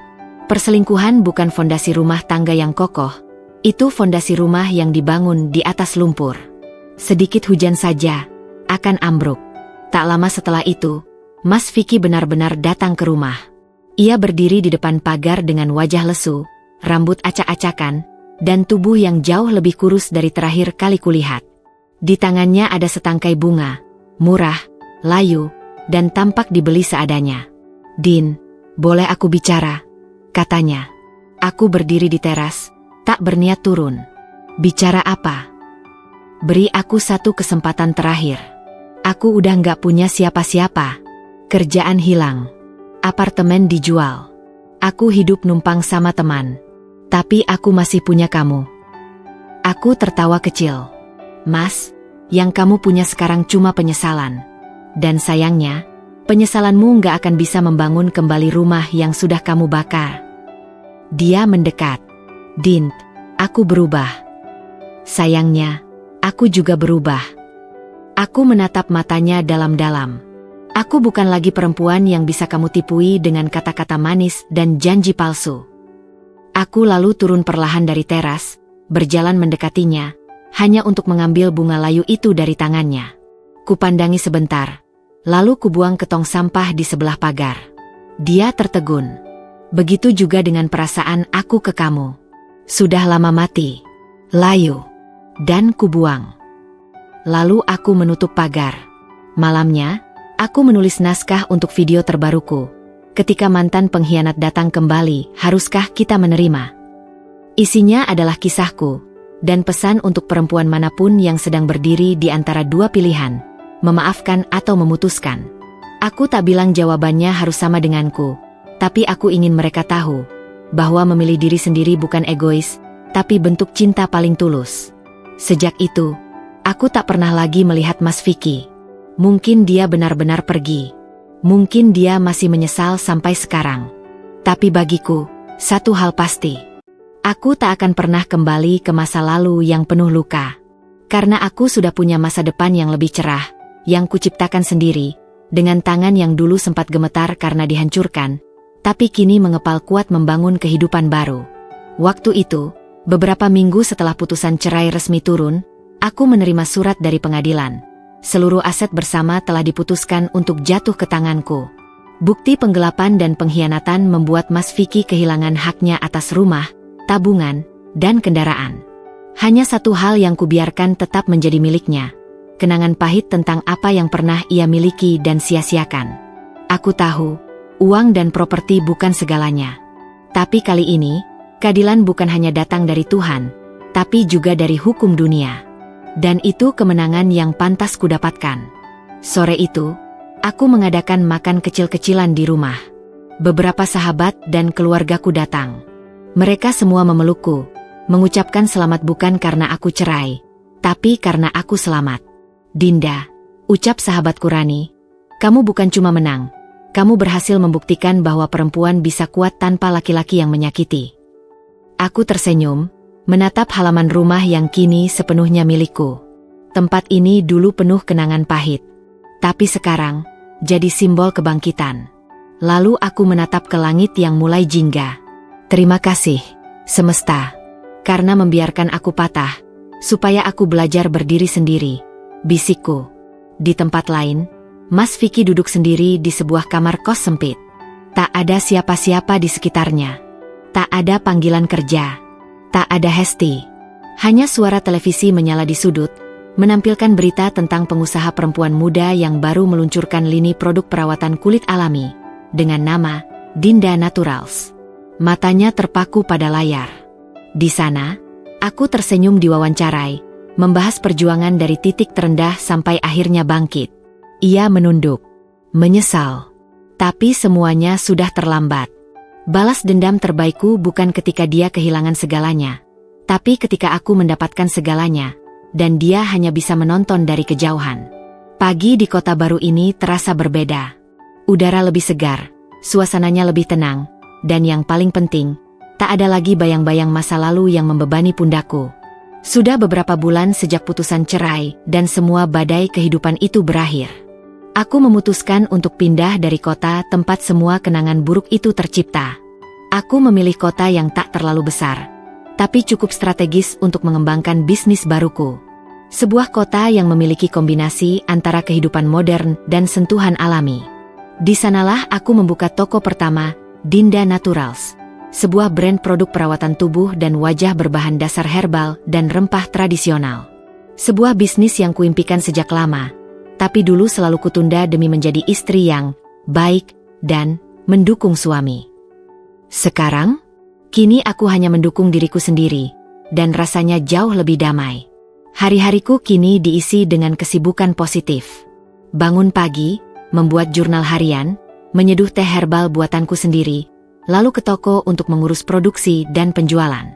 Perselingkuhan bukan fondasi rumah tangga yang kokoh, itu fondasi rumah yang dibangun di atas lumpur. Sedikit hujan saja, akan ambruk. Tak lama setelah itu, Mas Vicky benar-benar datang ke rumah. Ia berdiri di depan pagar dengan wajah lesu, rambut acak-acakan, dan tubuh yang jauh lebih kurus dari terakhir kali kulihat. Di tangannya ada setangkai bunga, murah, layu, dan tampak dibeli seadanya. Din, boleh aku bicara? Katanya. Aku berdiri di teras, tak berniat turun. Bicara apa? Beri aku satu kesempatan terakhir. Aku udah nggak punya siapa-siapa. Kerjaan hilang. Apartemen dijual. Aku hidup numpang sama teman. Tapi aku masih punya kamu. Aku tertawa kecil. Mas, yang kamu punya sekarang cuma penyesalan. Dan sayangnya, penyesalanmu nggak akan bisa membangun kembali rumah yang sudah kamu bakar. Dia mendekat. Din, aku berubah. Sayangnya, aku juga berubah. Aku menatap matanya dalam-dalam. Aku bukan lagi perempuan yang bisa kamu tipui dengan kata-kata manis dan janji palsu. Aku lalu turun perlahan dari teras, berjalan mendekatinya, hanya untuk mengambil bunga layu itu dari tangannya. Kupandangi sebentar, lalu kubuang ke tong sampah di sebelah pagar. Dia tertegun. Begitu juga dengan perasaan aku ke kamu. Sudah lama mati. Layu. Dan kubuang. Lalu aku menutup pagar. Malamnya, aku menulis naskah untuk video terbaruku. Ketika mantan pengkhianat datang kembali, haruskah kita menerima? Isinya adalah kisahku, dan pesan untuk perempuan manapun yang sedang berdiri di antara dua pilihan, memaafkan atau memutuskan. Aku tak bilang jawabannya harus sama denganku, tapi aku ingin mereka tahu, bahwa memilih diri sendiri bukan egois, tapi bentuk cinta paling tulus. Sejak itu, aku tak pernah lagi melihat Mas Vicky. Mungkin dia benar-benar pergi. Mungkin dia masih menyesal sampai sekarang. Tapi bagiku, satu hal pasti. Aku tak akan pernah kembali ke masa lalu yang penuh luka. Karena aku sudah punya masa depan yang lebih cerah, yang kuciptakan sendiri, dengan tangan yang dulu sempat gemetar karena dihancurkan, tapi kini mengepal kuat membangun kehidupan baru. Waktu itu, beberapa minggu setelah putusan cerai resmi turun, aku menerima surat dari pengadilan. Seluruh aset bersama telah diputuskan untuk jatuh ke tanganku. Bukti penggelapan dan pengkhianatan membuat Mas Vicky kehilangan haknya atas rumah, tabungan, dan kendaraan. Hanya satu hal yang kubiarkan tetap menjadi miliknya. Kenangan pahit tentang apa yang pernah ia miliki dan sia-siakan. Aku tahu, Uang dan properti bukan segalanya. Tapi kali ini, keadilan bukan hanya datang dari Tuhan, tapi juga dari hukum dunia. Dan itu kemenangan yang pantas kudapatkan. Sore itu, aku mengadakan makan kecil-kecilan di rumah. Beberapa sahabat dan keluargaku datang. Mereka semua memelukku, mengucapkan selamat bukan karena aku cerai, tapi karena aku selamat. Dinda, ucap sahabatku Rani, kamu bukan cuma menang. Kamu berhasil membuktikan bahwa perempuan bisa kuat tanpa laki-laki yang menyakiti. Aku tersenyum, menatap halaman rumah yang kini sepenuhnya milikku. Tempat ini dulu penuh kenangan pahit. Tapi sekarang, jadi simbol kebangkitan. Lalu aku menatap ke langit yang mulai jingga. Terima kasih, semesta, karena membiarkan aku patah, supaya aku belajar berdiri sendiri, bisikku. Di tempat lain, Mas Vicky duduk sendiri di sebuah kamar kos sempit. Tak ada siapa-siapa di sekitarnya. Tak ada panggilan kerja. Tak ada Hesti. Hanya suara televisi menyala di sudut, menampilkan berita tentang pengusaha perempuan muda yang baru meluncurkan lini produk perawatan kulit alami, dengan nama Dinda Naturals. Matanya terpaku pada layar. Di sana, aku tersenyum diwawancarai, membahas perjuangan dari titik terendah sampai akhirnya bangkit. Ia menunduk, menyesal. Tapi semuanya sudah terlambat. Balas dendam terbaikku bukan ketika dia kehilangan segalanya, tapi ketika aku mendapatkan segalanya, dan dia hanya bisa menonton dari kejauhan. Pagi di kota baru ini terasa berbeda. Udara lebih segar, suasananya lebih tenang, dan yang paling penting, tak ada lagi bayang-bayang masa lalu yang membebani pundakku. Sudah beberapa bulan sejak putusan cerai, dan semua badai kehidupan itu berakhir. Aku memutuskan untuk pindah dari kota tempat semua kenangan buruk itu tercipta. Aku memilih kota yang tak terlalu besar, tapi cukup strategis untuk mengembangkan bisnis baruku. Sebuah kota yang memiliki kombinasi antara kehidupan modern dan sentuhan alami. Di sanalah aku membuka toko pertama, Dinda Naturals. Sebuah brand produk perawatan tubuh dan wajah berbahan dasar herbal dan rempah tradisional. Sebuah bisnis yang kuimpikan sejak lama, tapi dulu selalu kutunda demi menjadi istri yang baik dan mendukung suami. Sekarang, kini aku hanya mendukung diriku sendiri, dan rasanya jauh lebih damai. Hari-hariku kini diisi dengan kesibukan positif. Bangun pagi, membuat jurnal harian, menyeduh teh herbal buatanku sendiri, lalu ke toko untuk mengurus produksi dan penjualan.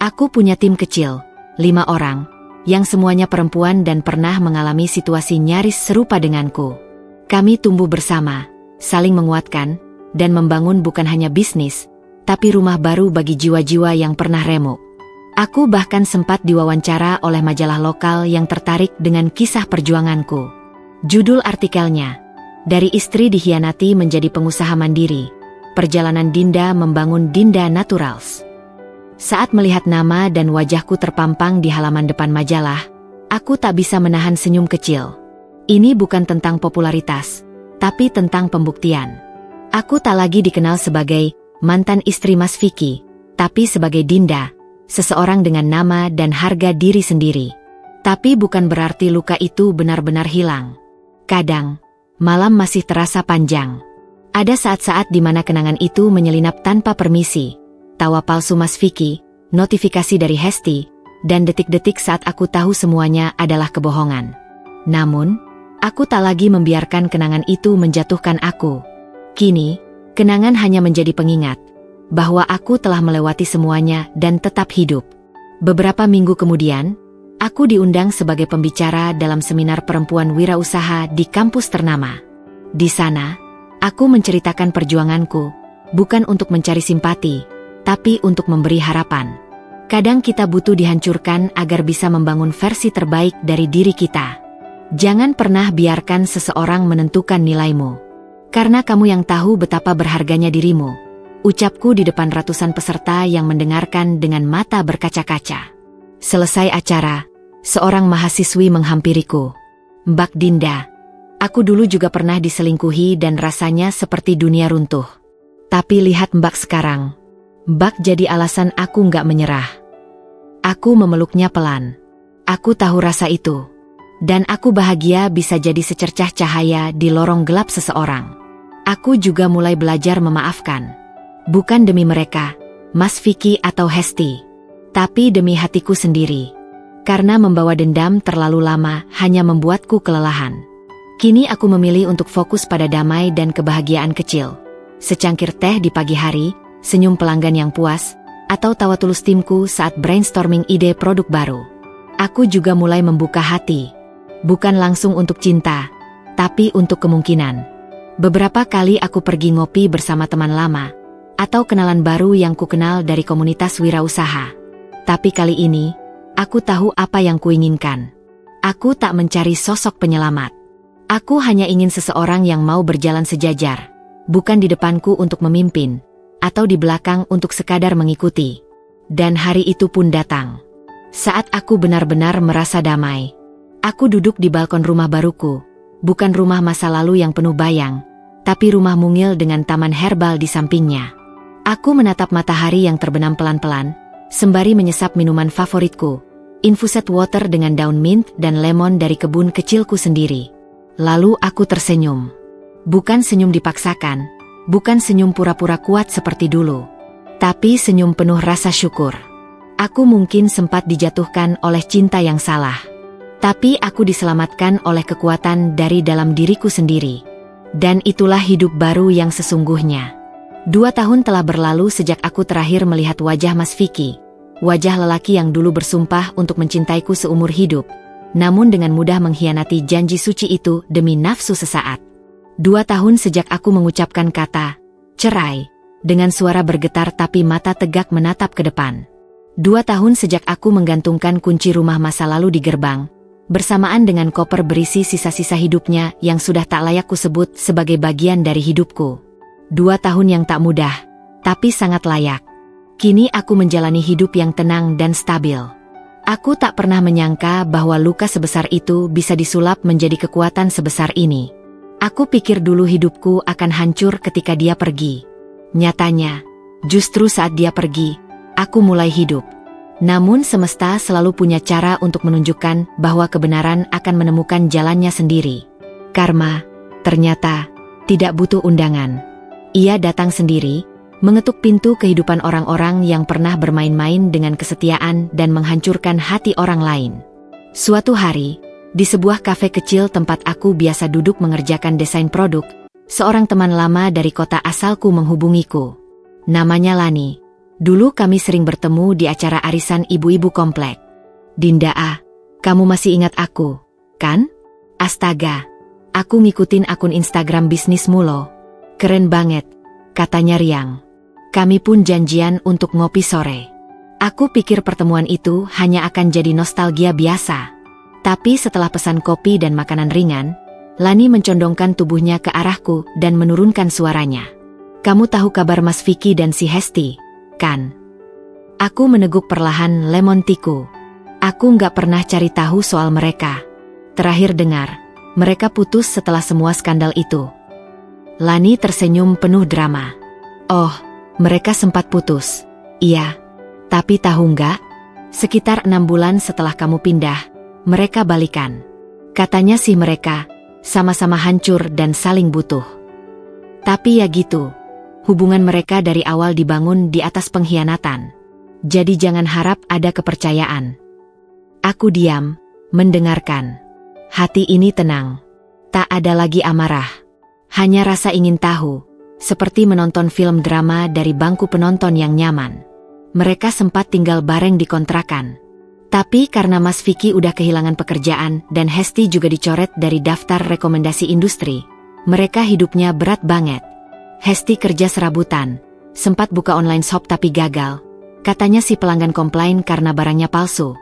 Aku punya tim kecil, 5 orang, yang semuanya perempuan dan pernah mengalami situasi nyaris serupa denganku. Kami tumbuh bersama, saling menguatkan, dan membangun bukan hanya bisnis, tapi rumah baru bagi jiwa-jiwa yang pernah remuk. Aku bahkan sempat diwawancara oleh majalah lokal yang tertarik dengan kisah perjuanganku. Judul artikelnya, Dari Istri Dikhianati Menjadi Pengusaha Mandiri, Perjalanan Dinda Membangun Dinda Naturals. Saat melihat nama dan wajahku terpampang di halaman depan majalah, aku tak bisa menahan senyum kecil. Ini bukan tentang popularitas, tapi tentang pembuktian. Aku tak lagi dikenal sebagai mantan istri Mas Vicky, tapi sebagai Dinda, seseorang dengan nama dan harga diri sendiri. Tapi bukan berarti luka itu benar-benar hilang. Kadang, malam masih terasa panjang. Ada saat-saat di mana kenangan itu menyelinap tanpa permisi. Tawa palsu Mas Vicky, notifikasi dari Hesti, dan detik-detik saat aku tahu semuanya adalah kebohongan. Namun, aku tak lagi membiarkan kenangan itu menjatuhkan aku. Kini, kenangan hanya menjadi pengingat bahwa aku telah melewati semuanya dan tetap hidup. Beberapa minggu kemudian, aku diundang sebagai pembicara dalam seminar perempuan wirausaha di kampus ternama. Di sana, aku menceritakan perjuanganku, bukan untuk mencari simpati, tapi untuk memberi harapan. Kadang kita butuh dihancurkan agar bisa membangun versi terbaik dari diri kita. Jangan pernah biarkan seseorang menentukan nilaimu. Karena kamu yang tahu betapa berharganya dirimu. Ucapku di depan ratusan peserta yang mendengarkan dengan mata berkaca-kaca. Selesai acara, seorang mahasiswi menghampiriku. Mbak Dinda, aku dulu juga pernah diselingkuhi dan rasanya seperti dunia runtuh. Tapi lihat Mbak sekarang. Mbak jadi alasan aku nggak menyerah. Aku memeluknya pelan. Aku tahu rasa itu. Dan aku bahagia bisa jadi secercah cahaya di lorong gelap seseorang. Aku juga mulai belajar memaafkan. Bukan demi mereka, Mas Vicky atau Hesti, tapi demi hatiku sendiri. Karena membawa dendam terlalu lama hanya membuatku kelelahan. Kini aku memilih untuk fokus pada damai dan kebahagiaan kecil. Secangkir teh di pagi hari, senyum pelanggan yang puas, atau tawa tulus timku saat brainstorming ide produk baru. Aku juga mulai membuka hati. Bukan langsung untuk cinta, tapi untuk kemungkinan. Beberapa kali aku pergi ngopi bersama teman lama, atau kenalan baru yang kukenal dari komunitas wirausaha. Tapi kali ini, aku tahu apa yang kuinginkan. Aku tak mencari sosok penyelamat. Aku hanya ingin seseorang yang mau berjalan sejajar, bukan di depanku untuk memimpin, atau di belakang untuk sekadar mengikuti. Dan hari itu pun datang. Saat aku benar-benar merasa damai. Aku duduk di balkon rumah baruku, bukan rumah masa lalu yang penuh bayang, tapi rumah mungil dengan taman herbal di sampingnya. Aku menatap matahari yang terbenam pelan-pelan, sembari menyesap minuman favoritku, infused water dengan daun mint dan lemon dari kebun kecilku sendiri. Lalu aku tersenyum. Bukan senyum dipaksakan, bukan senyum pura-pura kuat seperti dulu, tapi senyum penuh rasa syukur. Aku mungkin sempat dijatuhkan oleh cinta yang salah, tapi aku diselamatkan oleh kekuatan dari dalam diriku sendiri. Dan itulah hidup baru yang sesungguhnya. 2 tahun telah berlalu sejak aku terakhir melihat wajah Mas Vicky, wajah lelaki yang dulu bersumpah untuk mencintaiku seumur hidup, namun dengan mudah mengkhianati janji suci itu demi nafsu sesaat. 2 tahun sejak aku mengucapkan kata cerai, dengan suara bergetar tapi mata tegak menatap ke depan. 2 tahun sejak aku menggantungkan kunci rumah masa lalu di gerbang, bersamaan dengan koper berisi sisa-sisa hidupnya yang sudah tak layak kusebut sebagai bagian dari hidupku. 2 tahun yang tak mudah, tapi sangat layak. Kini aku menjalani hidup yang tenang dan stabil. Aku tak pernah menyangka bahwa luka sebesar itu bisa disulap menjadi kekuatan sebesar ini. Aku pikir dulu hidupku akan hancur ketika dia pergi. Nyatanya, justru saat dia pergi, aku mulai hidup. Namun semesta selalu punya cara untuk menunjukkan bahwa kebenaran akan menemukan jalannya sendiri. Karma, ternyata, tidak butuh undangan. Ia datang sendiri, mengetuk pintu kehidupan orang-orang yang pernah bermain-main dengan kesetiaan dan menghancurkan hati orang lain. Suatu hari, di sebuah kafe kecil tempat aku biasa duduk mengerjakan desain produk, seorang teman lama dari kota asalku menghubungiku. Namanya Lani. Dulu kami sering bertemu di acara arisan ibu-ibu komplek. Dinda, kamu masih ingat aku, kan? Astaga, aku ngikutin akun Instagram bisnismu loh. Keren banget, katanya riang. Kami pun janjian untuk ngopi sore. Aku pikir pertemuan itu hanya akan jadi nostalgia biasa. Tapi setelah pesan kopi dan makanan ringan, Lani mencondongkan tubuhnya ke arahku dan menurunkan suaranya. Kamu tahu kabar Mas Vicky dan si Hesti, kan? Aku meneguk perlahan lemon tea-ku. Aku nggak pernah cari tahu soal mereka. Terakhir dengar, mereka putus setelah semua skandal itu. Lani tersenyum penuh drama. Oh, mereka sempat putus. Iya. Tapi tahu nggak? Sekitar 6 bulan setelah kamu pindah, mereka balikan. Katanya sih mereka sama-sama hancur dan saling butuh. Tapi ya gitu. Hubungan mereka dari awal dibangun di atas pengkhianatan. Jadi jangan harap ada kepercayaan. Aku diam, mendengarkan. Hati ini tenang. Tak ada lagi amarah. Hanya rasa ingin tahu, seperti menonton film drama dari bangku penonton yang nyaman. Mereka sempat tinggal bareng di kontrakan. Tapi karena Mas Vicky udah kehilangan pekerjaan dan Hesti juga dicoret dari daftar rekomendasi industri, mereka hidupnya berat banget. Hesti kerja serabutan, sempat buka online shop tapi gagal. Katanya si pelanggan komplain karena barangnya palsu.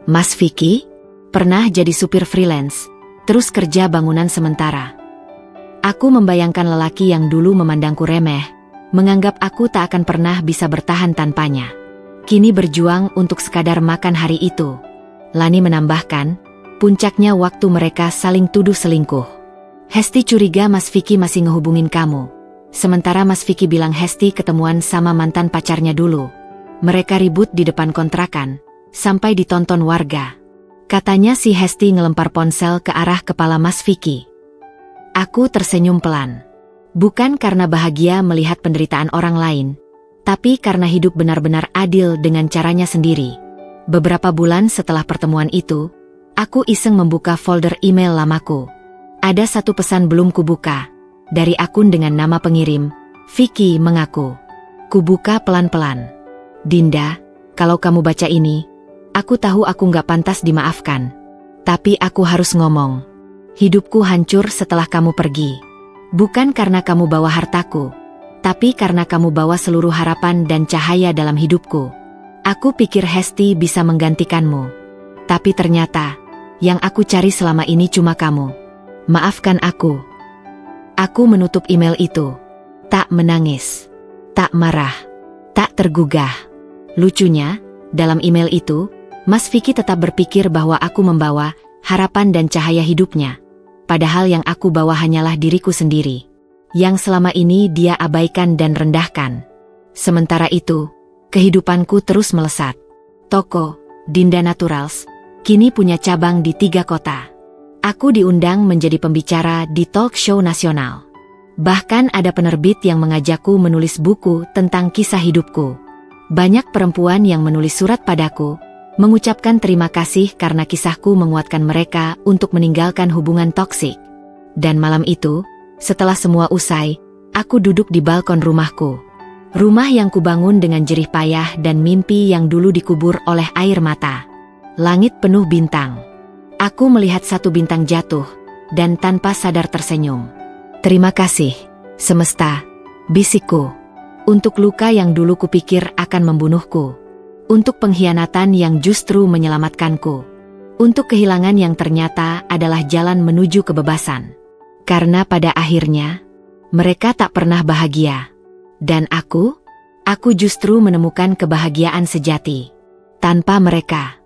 Mas Vicky pernah jadi supir freelance, terus kerja bangunan sementara. Aku membayangkan lelaki yang dulu memandangku remeh, menganggap aku tak akan pernah bisa bertahan tanpanya. Kini berjuang untuk sekadar makan hari itu. Lani menambahkan, puncaknya waktu mereka saling tuduh selingkuh. Hesti curiga Mas Vicky masih ngehubungin kamu. Sementara Mas Vicky bilang Hesti ketemuan sama mantan pacarnya dulu. Mereka ribut di depan kontrakan, sampai ditonton warga. Katanya si Hesti ngelempar ponsel ke arah kepala Mas Vicky. Aku tersenyum pelan. Bukan karena bahagia melihat penderitaan orang lain, tapi karena hidup benar-benar adil dengan caranya sendiri. Beberapa bulan setelah pertemuan itu, aku iseng membuka folder email lamaku. Ada satu pesan belum kubuka, dari akun dengan nama pengirim, Vicky mengaku. Kubuka pelan-pelan. Dinda, kalau kamu baca ini, aku tahu aku gak pantas dimaafkan. Tapi aku harus ngomong. Hidupku hancur setelah kamu pergi. Bukan karena kamu bawa hartaku, tapi karena kamu bawa seluruh harapan dan cahaya dalam hidupku. Aku pikir Hesti bisa menggantikanmu. Tapi ternyata, yang aku cari selama ini cuma kamu. Maafkan aku. Aku menutup email itu. Tak menangis. Tak marah. Tak tergugah. Lucunya, dalam email itu, Mas Vicky tetap berpikir bahwa aku membawa harapan dan cahaya hidupnya. Padahal yang aku bawa hanyalah diriku sendiri. Yang selama ini dia abaikan dan rendahkan. Sementara itu, kehidupanku terus melesat. Toko, Dinda Naturals, kini punya cabang di 3 kota. Aku diundang menjadi pembicara di talk show nasional. Bahkan ada penerbit yang mengajakku menulis buku tentang kisah hidupku. Banyak perempuan yang menulis surat padaku, mengucapkan terima kasih karena kisahku menguatkan mereka untuk meninggalkan hubungan toksik. Dan malam itu, setelah semua usai, aku duduk di balkon rumahku. Rumah yang kubangun dengan jerih payah dan mimpi yang dulu dikubur oleh air mata. Langit penuh bintang. Aku melihat satu bintang jatuh, dan tanpa sadar tersenyum. Terima kasih, semesta, bisikku. Untuk luka yang dulu kupikir akan membunuhku. Untuk pengkhianatan yang justru menyelamatkanku. Untuk kehilangan yang ternyata adalah jalan menuju kebebasan. Karena pada akhirnya, mereka tak pernah bahagia. Dan aku justru menemukan kebahagiaan sejati. Tanpa mereka.